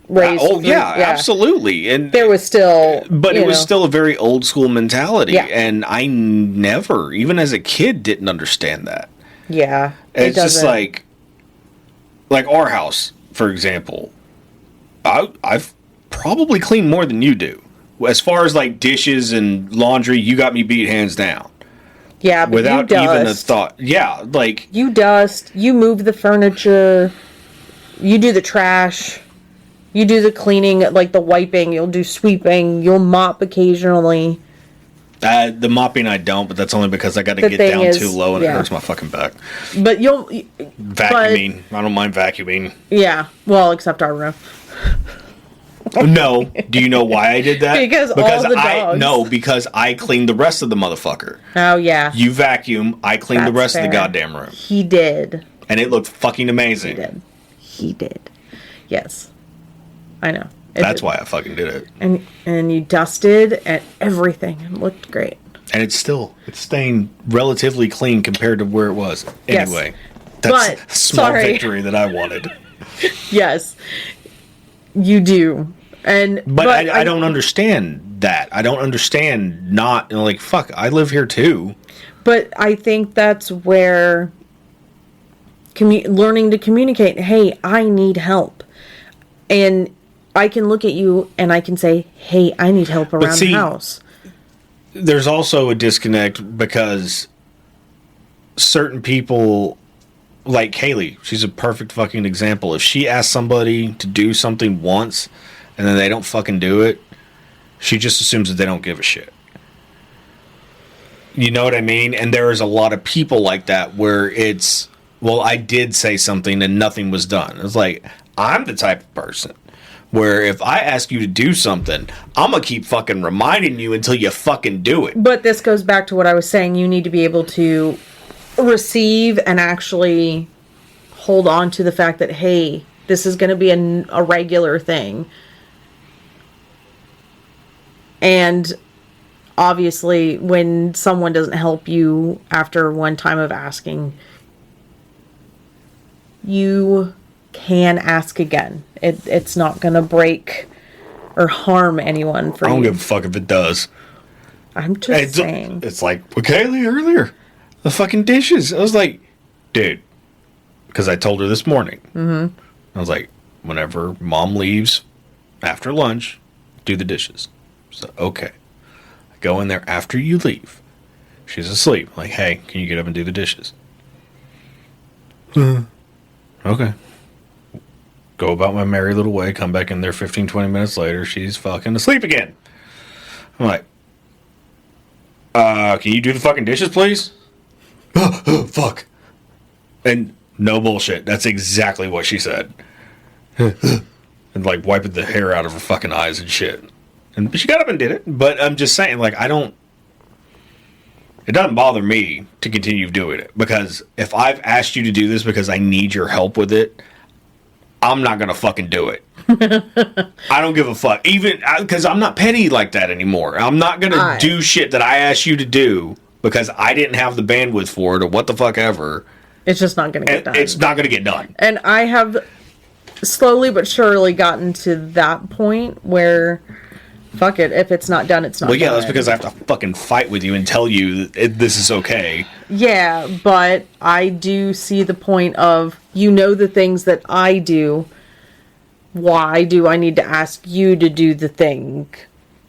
raise. Absolutely. And there was still, but it was still a very old school mentality, and I never, even as a kid, didn't understand that. Yeah, it's just like our house, for example. I've probably cleaned more than you do, as far as like dishes and laundry. You got me beat hands down. Yeah, but without you dust. even a thought. Yeah, like you dust, you move the furniture, you do the trash. You do the cleaning, like the wiping, you'll do sweeping, you'll mop occasionally. The mopping I don't, but that's only because I got to get down too low and it hurts my fucking back. But you'll... Vacuuming. I don't mind vacuuming. Yeah, well, except our room. No. Do you know why I did that? Because all the dogs. No, because I cleaned the rest of the motherfucker. Oh, yeah. You vacuum, I cleaned the rest of the goddamn room. He did. And it looked fucking amazing. He did. Yes. I know. That's why I fucking did it. And you dusted and everything. It looked great. And it's staying relatively clean compared to where it was. Anyway, that's a small victory that I wanted. Yes. You do. But I don't understand that. I don't understand not, like, fuck, I live here too. But I think that's where learning to communicate, hey, I need help. And I can look at you and I can say, hey, I need help around the house. There's also a disconnect because certain people, like Kaylee, she's a perfect fucking example. If she asks somebody to do something once and then they don't fucking do it, she just assumes that they don't give a shit. You know what I mean? And there is a lot of people like that where it's, well, I did say something and nothing was done. It's like, I'm the type of person where if I ask you to do something, I'm going to keep fucking reminding you until you fucking do it. But this goes back to what I was saying. You need to be able to receive and actually hold on to the fact that, hey, this is going to be a regular thing. And obviously, when someone doesn't help you after one time of asking, you can ask again. It's not going to break or harm anyone for you. I don't give a fuck if it does. I'm just saying. It's like, with Kaylee earlier, the fucking dishes. I was like, dude, because I told her this morning. Mm-hmm. I was like, whenever mom leaves after lunch, do the dishes. So, okay. I go in there after you leave. She's asleep. I'm like, hey, can you get up and do the dishes? Okay. Go about my merry little way, come back in there 15, 20 minutes later, she's fucking asleep again. I'm like, can you do the fucking dishes, please? Fuck. And no bullshit. That's exactly what she said. And and like wiping the hair out of her fucking eyes and shit. And she got up and did it. But I'm just saying, like, it doesn't bother me to continue doing it. Because if I've asked you to do this because I need your help with it, I'm not going to fucking do it. I don't give a fuck. Even because I'm not petty like that anymore. I'm not going to do shit that I asked you to do because I didn't have the bandwidth for it or what the fuck ever. It's just not going to get done. It's not going to get done. And I have slowly but surely gotten to that point where fuck it. If it's not done, it's not done. Well, yeah, that's because I have to fucking fight with you and tell you that this is okay. Yeah, but I do see the point of, the things that I do. Why do I need to ask you to do the thing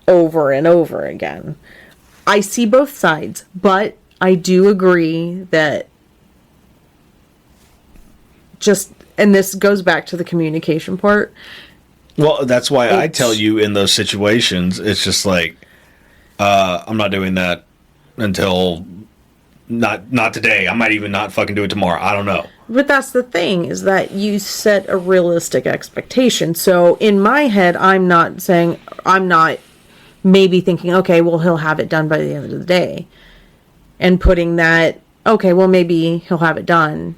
over and over again? I see both sides, but I do agree that and this goes back to the communication part. Well, that's why I tell you in those situations, it's just like, I'm not doing that until not today. I might even not fucking do it tomorrow. I don't know. But that's the thing, is that you set a realistic expectation. So in my head, I'm not maybe thinking, okay, well, he'll have it done by the end of the day. And putting that, okay, well, maybe he'll have it done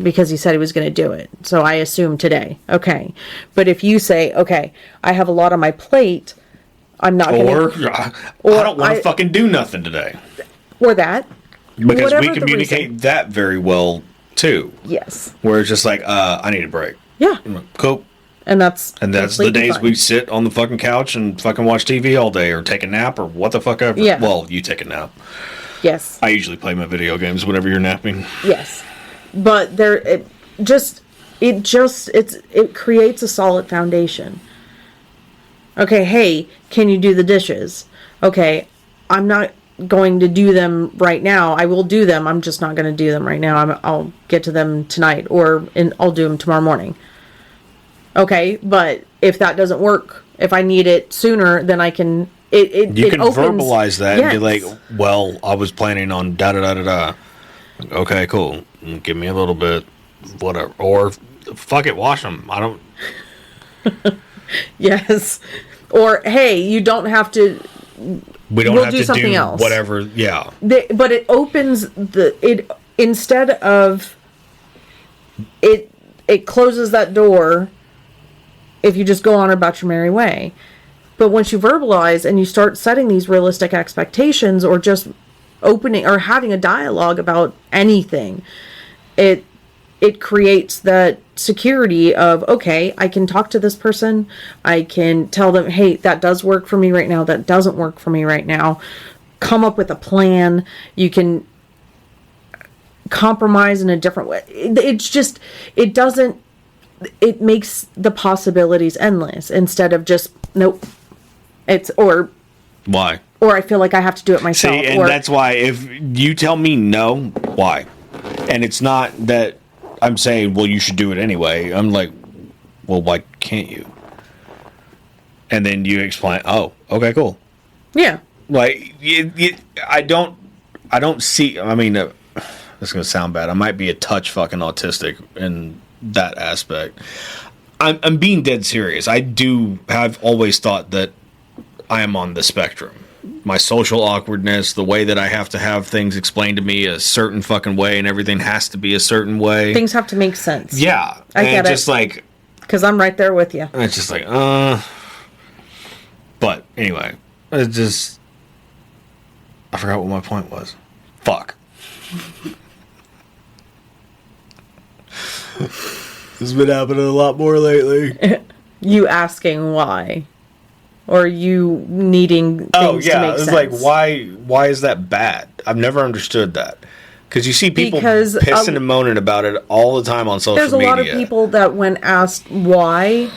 because he said he was going to do it. So I assume today. Okay. But if you say, okay, I have a lot on my plate, I'm not going to... I don't want to fucking do nothing today. Or that. Because we communicate that very well, too. Yes. Where it's just like, I need a break. Yeah. Cool. And that's the days we sit on the fucking couch and fucking watch TV all day or take a nap or what the fuck ever. Yeah. Well, you take a nap. Yes. I usually play my video games whenever you're napping. Yes. But it creates a solid foundation. Okay, hey, can you do the dishes? Okay, I'm not going to do them right now. I will do them. I'm just not going to do them right now. I'll get to them tonight, I'll do them tomorrow morning. Okay, but if that doesn't work, if I need it sooner, then I can... You can verbalize that and be like, well, I was planning on da-da-da-da-da. Okay, cool. Give me a little bit, whatever. Or, fuck it, wash them. I don't... Yes. Or, hey, you don't have to... We'll have do to something do else. Whatever, yeah. But it opens instead of... It closes that door if you just go on about your merry way. But once you verbalize and you start setting these realistic expectations, or just opening or having a dialogue about anything, it creates that security of, okay, I can talk to this person. I can tell them, hey, that does work for me right now. That doesn't work for me right now. Come up with a plan. You can compromise in a different way. It makes the possibilities endless instead of just, nope. Why? Or I feel like I have to do it myself. See, and that's why if you tell me no, why? And it's not that I'm saying, well, you should do it anyway. I'm like, well, why can't you? And then you explain, oh, okay, cool. Yeah. Like, I don't see, I mean, this is going to sound bad. I might be a touch fucking autistic in that aspect. I'm being dead serious. Have always thought that I am on the spectrum. My social awkwardness, the way that I have to have things explained to me a certain fucking way, and everything has to be a certain way. Things have to make sense. Yeah. I get it. Just like... Because I'm right there with you. It's just like, But, anyway. I forgot what my point was. Fuck. This has been happening a lot more lately. You asking why. Or you needing things to make sense. It's like, why is that bad? I've never understood that. Because you see people pissing and moaning about it all the time on social media. There's a lot of people that when asked why,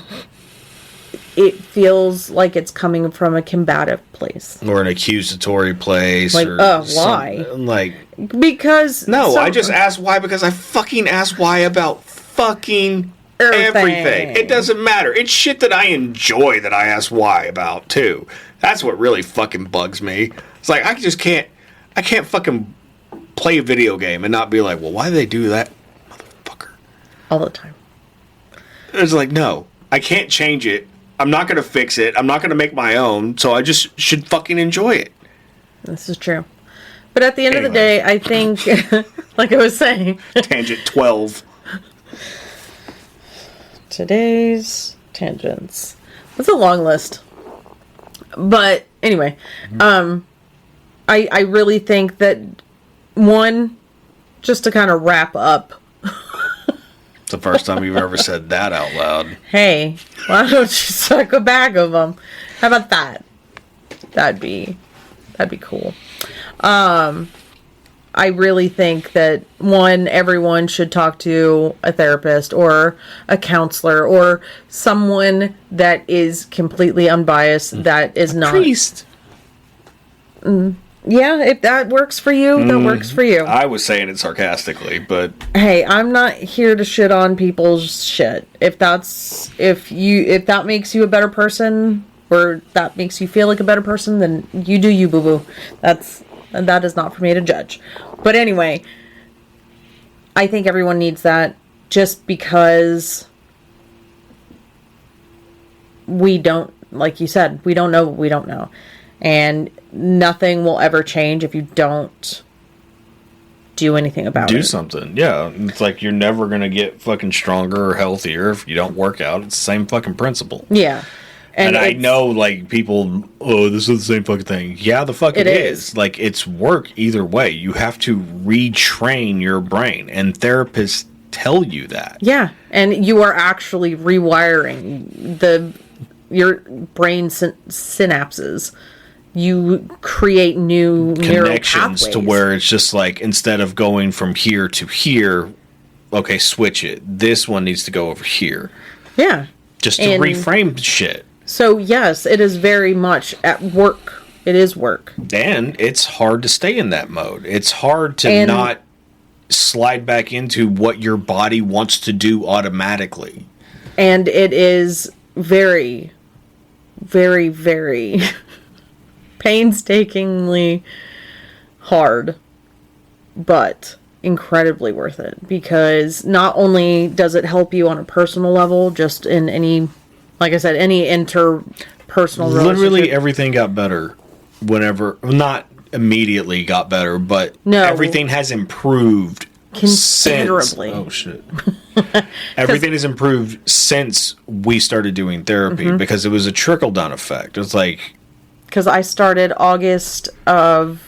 it feels like it's coming from a combative place. Or an accusatory place. Like, why? Like... Because... No, I just asked why because I fucking asked why about fucking... everything. It doesn't matter. It's shit that I enjoy that I ask why about too. That's what really fucking bugs me. It's like I can't fucking play a video game and not be like, well, why do they do that, motherfucker? All the time. It's like, no, I can't change it. I'm not gonna fix it. I'm not gonna make my own. So I just should fucking enjoy it. This is true. But at the end of the day, I think, like I was saying, Tangent 12. Today's tangents. That's a long list. But anyway, I really think that one, just to kind of wrap up. It's the first time you've ever said that out loud. Hey, why don't you suck a bag of them? How about that? That'd be cool. I really think that everyone should talk to a therapist or a counselor or someone that is completely unbiased, that is not priest. Yeah, if that works for you, that works for you. I was saying it sarcastically, but hey, I'm not here to shit on people's shit. If that makes you a better person, or that makes you feel like a better person, then you do you, boo-boo. That is not for me to judge. But anyway, I think everyone needs that, just because we don't, like you said, we don't know what we don't know. And nothing will ever change if you don't do anything about it. Do something. Yeah. It's like you're never going to get fucking stronger or healthier if you don't work out. It's the same fucking principle. Yeah. And I know, like, people, this is the same fucking thing. Yeah, the fuck it is. Like, it's work either way. You have to retrain your brain, and therapists tell you that. Yeah, and you are actually rewiring your brain synapses. You create new connections neural to where it's just like, instead of going from here to here, okay, switch it. This one needs to go over here. Yeah. Just to reframe shit. So, yes, it is very much at work. It is work. And it's hard to stay in that mode. It's hard to not slide back into what your body wants to do automatically. And it is very, very, very painstakingly hard, but incredibly worth it. Because not only does it help you on a personal level, just in any... Like I said, any interpersonal relationship. Literally everything got better whenever... Not immediately got better, but everything has improved considerably. Oh, shit. Everything has improved since we started doing therapy, because it was a trickle-down effect. It was like... Because I started August of...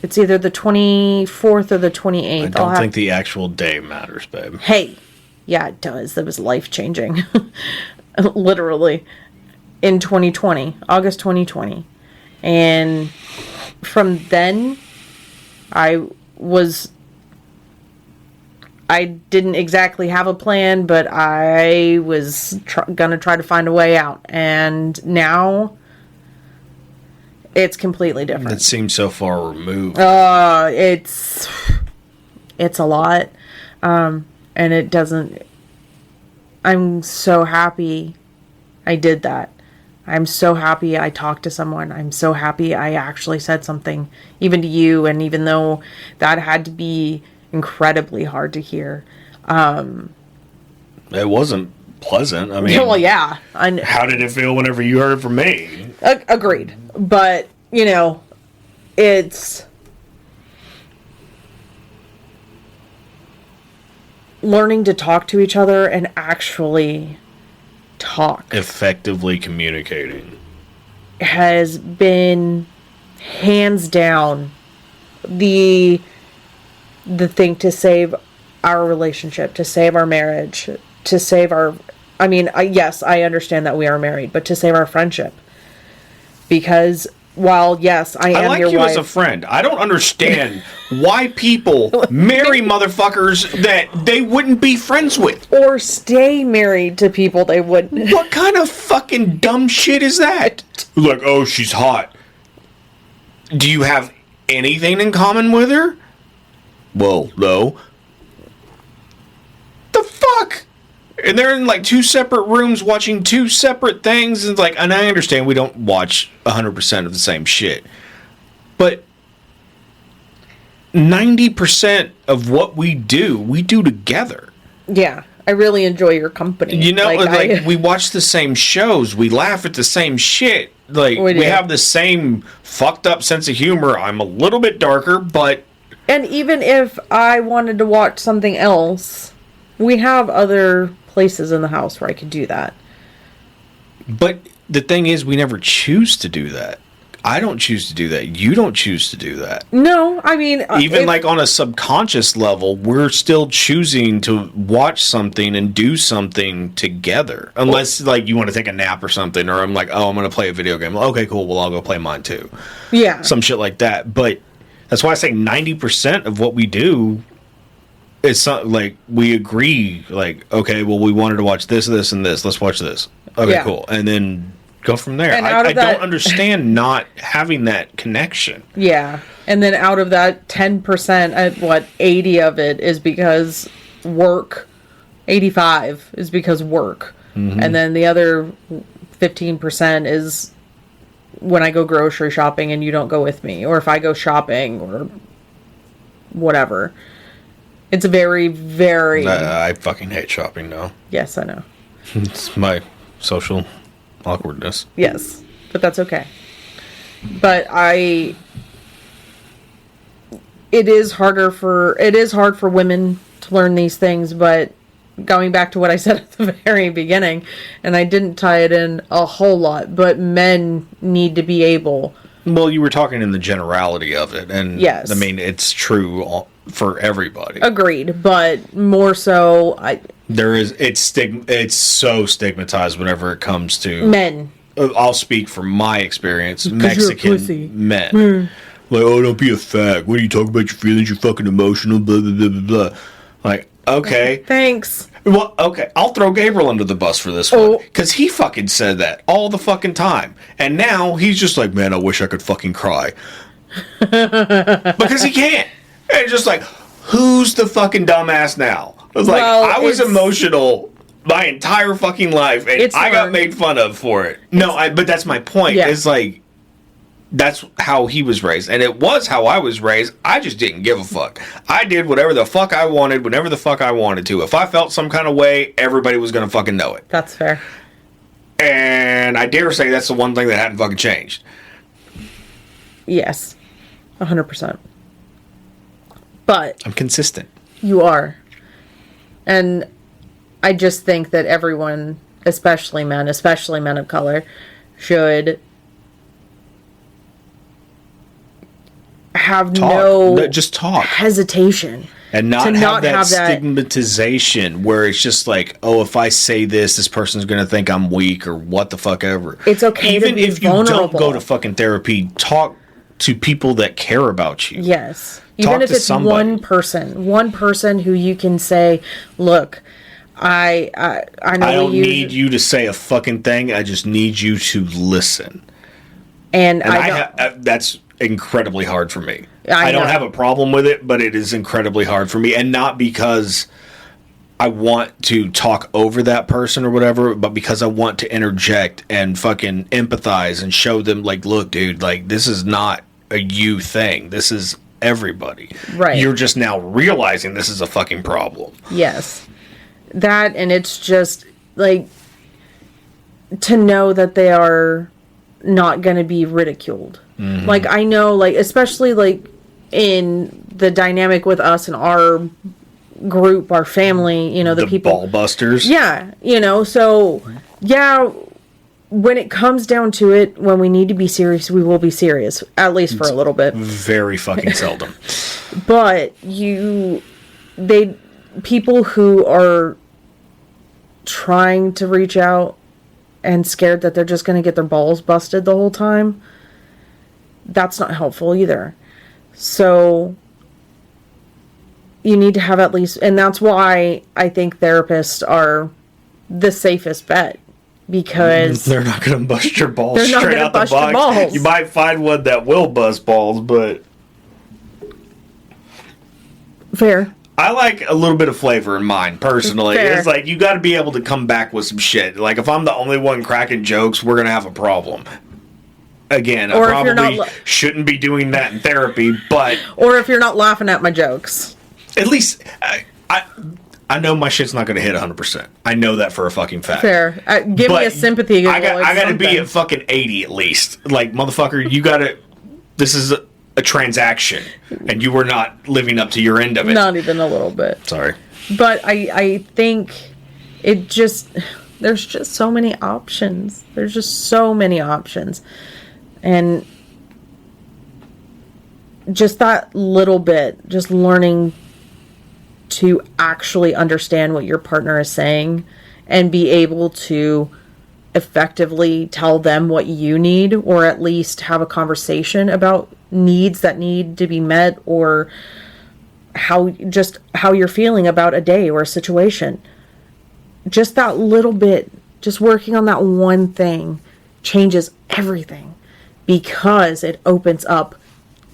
It's either the 24th or the 28th. I don't think the actual day matters, babe. Hey! Yeah, it does. That was life-changing. Literally. In 2020. August 2020. And from then, I didn't exactly have a plan, but I was gonna try to find a way out. And now, it's completely different. It seems so far removed. It's a lot. And it doesn't... I'm so happy I did that. I'm so happy I talked to someone. I'm so happy I actually said something, even to you. And even though that had to be incredibly hard to hear. It wasn't pleasant. I mean... Well, yeah. How did it feel whenever you heard it from me? Agreed. But, it's... learning to talk to each other and actually talk. Effectively communicating. Has been hands down the thing to save our relationship, to save our marriage, to save our... I mean, yes, I understand that we are married, but to save our friendship. Because... While, yes, I am like your you wife. as a friend. I don't understand why people marry motherfuckers that they wouldn't be friends with. Or stay married to people they wouldn't. What kind of fucking dumb shit is that? Like, oh, she's hot. Do you have anything in common with her? Well, no. The fuck? And they're in like two separate rooms watching two separate things. And like, and I understand we don't watch 100% of the same shit. But 90% of what we do together. Yeah. I really enjoy your company. We watch the same shows. We laugh at the same shit. Like, we have the same fucked up sense of humor. I'm a little bit darker, but... And even if I wanted to watch something else, we have other places in the house where I could do that. But the thing is, we never choose to do that. I don't choose to do that. You don't choose to do that. No, I mean... Even like on a subconscious level, we're still choosing to watch something and do something together. Unless, like, you want to take a nap or something, or I'm like, oh, I'm going to play a video game. Okay, cool. Well, I'll go play mine too. Yeah. Some shit like that. But that's why I say 90% of what we do is something like we agree, like, okay, well, we wanted to watch this, this, and this. Let's watch this. Okay, cool. And then... go from there. I don't understand not having that connection. Yeah. And then out of that 10%, 80 of it is because work. 85 is because work. Mm-hmm. And then the other 15% is when I go grocery shopping and you don't go with me. Or if I go shopping or whatever. It's very, very... I fucking hate shopping now. Yes, I know. It's my social... awkwardness. Yes, but that's okay. But it is hard for women to learn these things, but going back to what I said at the very beginning, and I didn't tie it in a whole lot, but men need to be able... Well, you were talking in the generality of it, and yes. I mean, it's true for everybody. Agreed, but more so... It's so stigmatized whenever it comes to men. I'll speak from my experience. Mexican men. Like, oh, don't be a fag. What are you talking about your feelings? You're fucking emotional, blah, blah, blah, blah, blah. Like, okay. Thanks. Well, okay. I'll throw Gabriel under the bus for this one. Because he fucking said that all the fucking time. And now he's just like, man, I wish I could fucking cry. Because he can't. And it's just like, who's the fucking dumbass now? I was I was emotional my entire fucking life, and I got made fun of for it. But that's my point. Yeah. It's like, that's how he was raised, and it was how I was raised. I just didn't give a fuck. I did whatever the fuck I wanted, whenever the fuck I wanted to. If I felt some kind of way, everybody was gonna fucking know it. That's fair. And I dare say that's the one thing that hadn't fucking changed. Yes. 100%. But... I'm consistent. You are. And I just think that everyone, especially men of color, should have just talk hesitation. And not have that stigmatization where it's just like, oh, if I say this person's going to think I'm weak or what the fuck ever. It's okay to be vulnerable. Even if you don't go to fucking therapy, talk to people that care about you. Yes. Even if it's one person who you can say, look, I know I don't need you to say a fucking thing. I just need you to listen. And that's incredibly hard for me. I don't have a problem with it, but it is incredibly hard for me. And not because I want to talk over that person or whatever, but because I want to interject and fucking empathize and show them, like, look, dude, like, this is not a you thing. This is everybody. Right. You're just now realizing this is a fucking problem. Yes. That, and it's just, like, to know that they are not going to be ridiculed. Mm-hmm. Like, I know, like, especially, like, in the dynamic with us and our group, our family, you know, the people... ball busters. Yeah, you know, so, yeah, when it comes down to it, when we need to be serious, we will be serious, at least for a little bit. Very fucking seldom. But people who are trying to reach out and scared that they're just going to get their balls busted the whole time, that's not helpful either. So you need to have at least, and that's why I think therapists are the safest bet, because they're not going to bust your balls straight out the box. You might find one that will bust balls, but fair. I like a little bit of flavor in mine, personally. Fair. It's like, you got to be able to come back with some shit. Like, if I'm the only one cracking jokes, we're going to have a problem. Again, I probably shouldn't be doing that in therapy, but... Or if you're not laughing at my jokes. At least, I know my shit's not going to hit 100%. I know that for a fucking fact. Fair. Give me a sympathy. I got to be at fucking 80 at least. Like, motherfucker, you got to... This is a transaction, and you were not living up to your end of it. Not even a little bit. Sorry. But I think it just... There's just so many options. And just that little bit, just learning to actually understand what your partner is saying and be able to effectively tell them what you need, or at least have a conversation about needs that need to be met, or how you're feeling about a day or a situation. Just that little bit, just working on that one thing changes everything, because it opens up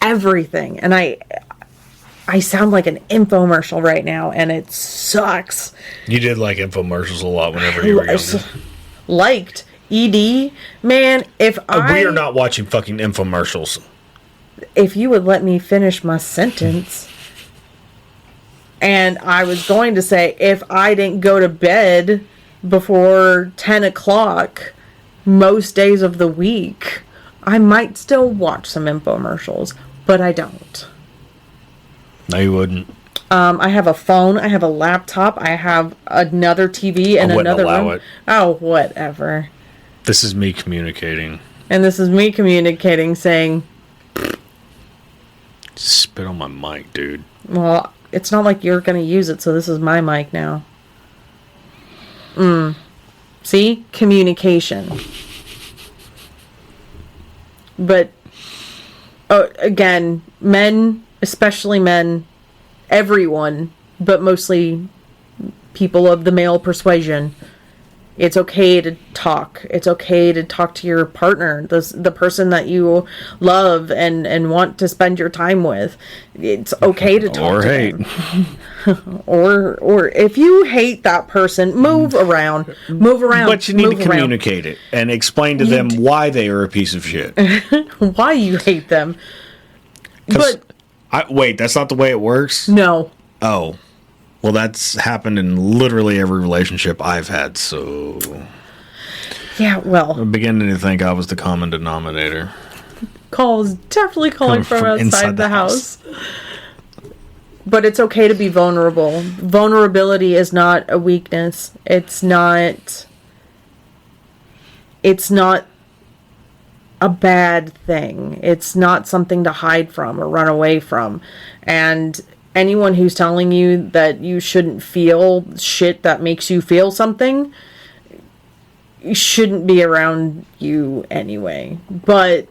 everything. And I sound like an infomercial right now, and it sucks. You did like infomercials a lot whenever you were younger. Liked ED, man. If we are not watching fucking infomercials. If you would let me finish my sentence. And I was going to say, if I didn't go to bed before 10 o'clock most days of the week, I might still watch some infomercials, but I don't. No, you wouldn't. I have a phone, I have a laptop, I have another TV in another room. It. Oh, whatever. This is me communicating. And this is me communicating, saying, spit on my mic, dude. Well, it's not like you're going to use it, so this is my mic now. See? Communication. But, again, men, especially men, everyone, but mostly people of the male persuasion, it's okay to talk. It's okay to talk to your partner, the person that you love and want to spend your time with. It's okay to talk or to hate. them. or if you hate that person, move around. But you need to communicate it and explain to them why they are a piece of shit. Why you hate them. But wait, that's not the way it works? No. Oh. Well, that's happened in literally every relationship I've had, so... Yeah, well... I'm beginning to think I was the common denominator. Calls definitely calling from outside the house. But it's okay to be vulnerable. Vulnerability is not a weakness. It's not a bad thing. It's not something to hide from or run away from. And anyone who's telling you that you shouldn't feel shit that makes you feel something, you shouldn't be around you anyway. But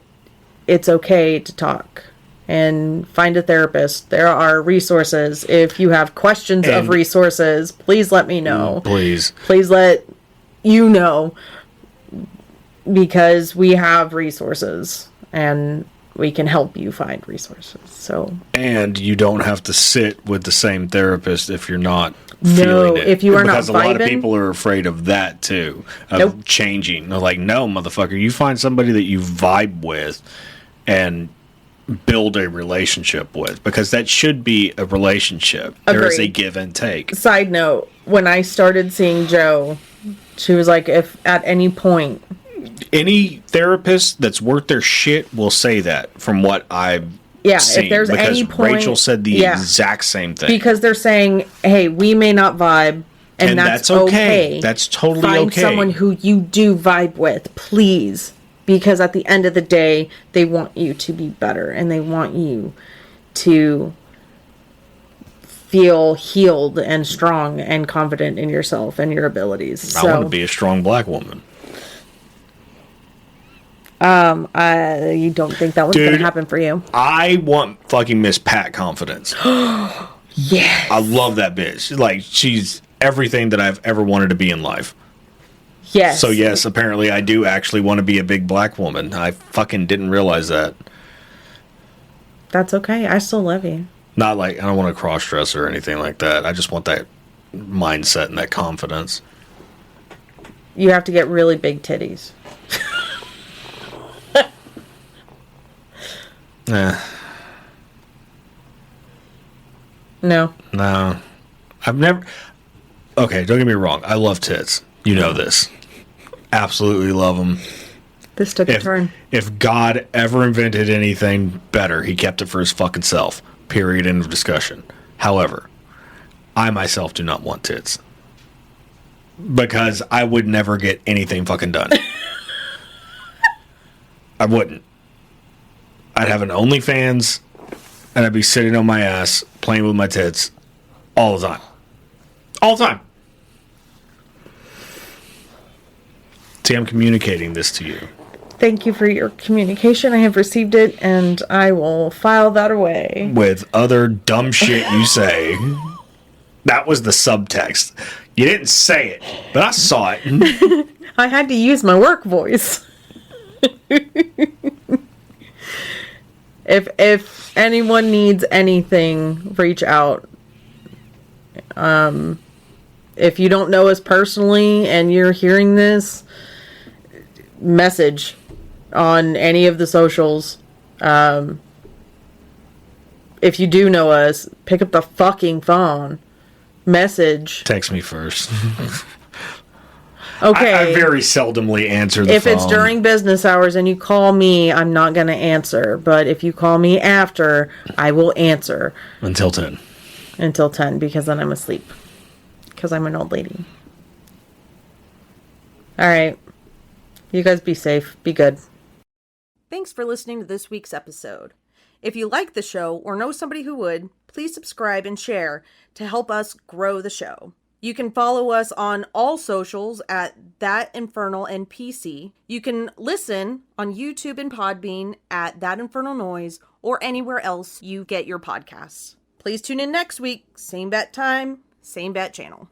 it's okay to talk and find a therapist. There are resources. If you have questions of resources, please let me know. Please let you know, because we have resources and we can help you find resources. So, and you don't have to sit with the same therapist if you're not feeling it. If you are because not vibing, a lot of people are afraid of that too, of changing. They're like, no, motherfucker, you find somebody that you vibe with and build a relationship with, because that should be a relationship. Agreed. There is a give and take. Side note, when I started seeing Joe, she was like, if at any point... Any therapist that's worth their shit will say that, from what I've seen. If there's any point... Rachel said the exact same thing. Because they're saying, hey, we may not vibe, and that's okay. That's totally Find okay. someone who you do vibe with, please. Because at the end of the day, they want you to be better, and they want you to feel healed and strong and confident in yourself and your abilities. I want to be a strong black woman. You don't think that was going to happen for you? I want fucking Miss Pat confidence. Yes. I love that bitch. Like, she's everything that I've ever wanted to be in life. Yes. So yes, apparently I do actually want to be a big black woman. I fucking didn't realize that. That's okay. I still love you. Not like, I don't want to cross-dress or anything like that. I just want that mindset and that confidence. You have to get really big titties. No. I've never... Okay, don't get me wrong. I love tits. You know this. Absolutely love them. This took a turn. If God ever invented anything better, he kept it for his fucking self. Period. End of discussion. However, I myself do not want tits. Because I would never get anything fucking done. I wouldn't. I'd have an OnlyFans and I'd be sitting on my ass playing with my tits all the time. All the time. See, I'm communicating this to you. Thank you for your communication. I have received it, and I will file that away. With other dumb shit you say. That was the subtext. You didn't say it, but I saw it. I had to use my work voice. If anyone needs anything, reach out. If you don't know us personally and you're hearing this, message on any of the socials. If you do know us, pick up the fucking phone. Message. Text me first. Okay. I very seldomly answer the phone. If it's during business hours and you call me, I'm not going to answer. But if you call me after, I will answer. Until 10. Until 10, because then I'm asleep. Because I'm an old lady. Alright. You guys be safe. Be good. Thanks for listening to this week's episode. If you like the show or know somebody who would, please subscribe and share to help us grow the show. You can follow us on all socials at thatinfernalnpc. You can listen on YouTube and Podbean at That Infernal Noise or anywhere else you get your podcasts. Please tune in next week. Same bat time, same bat channel.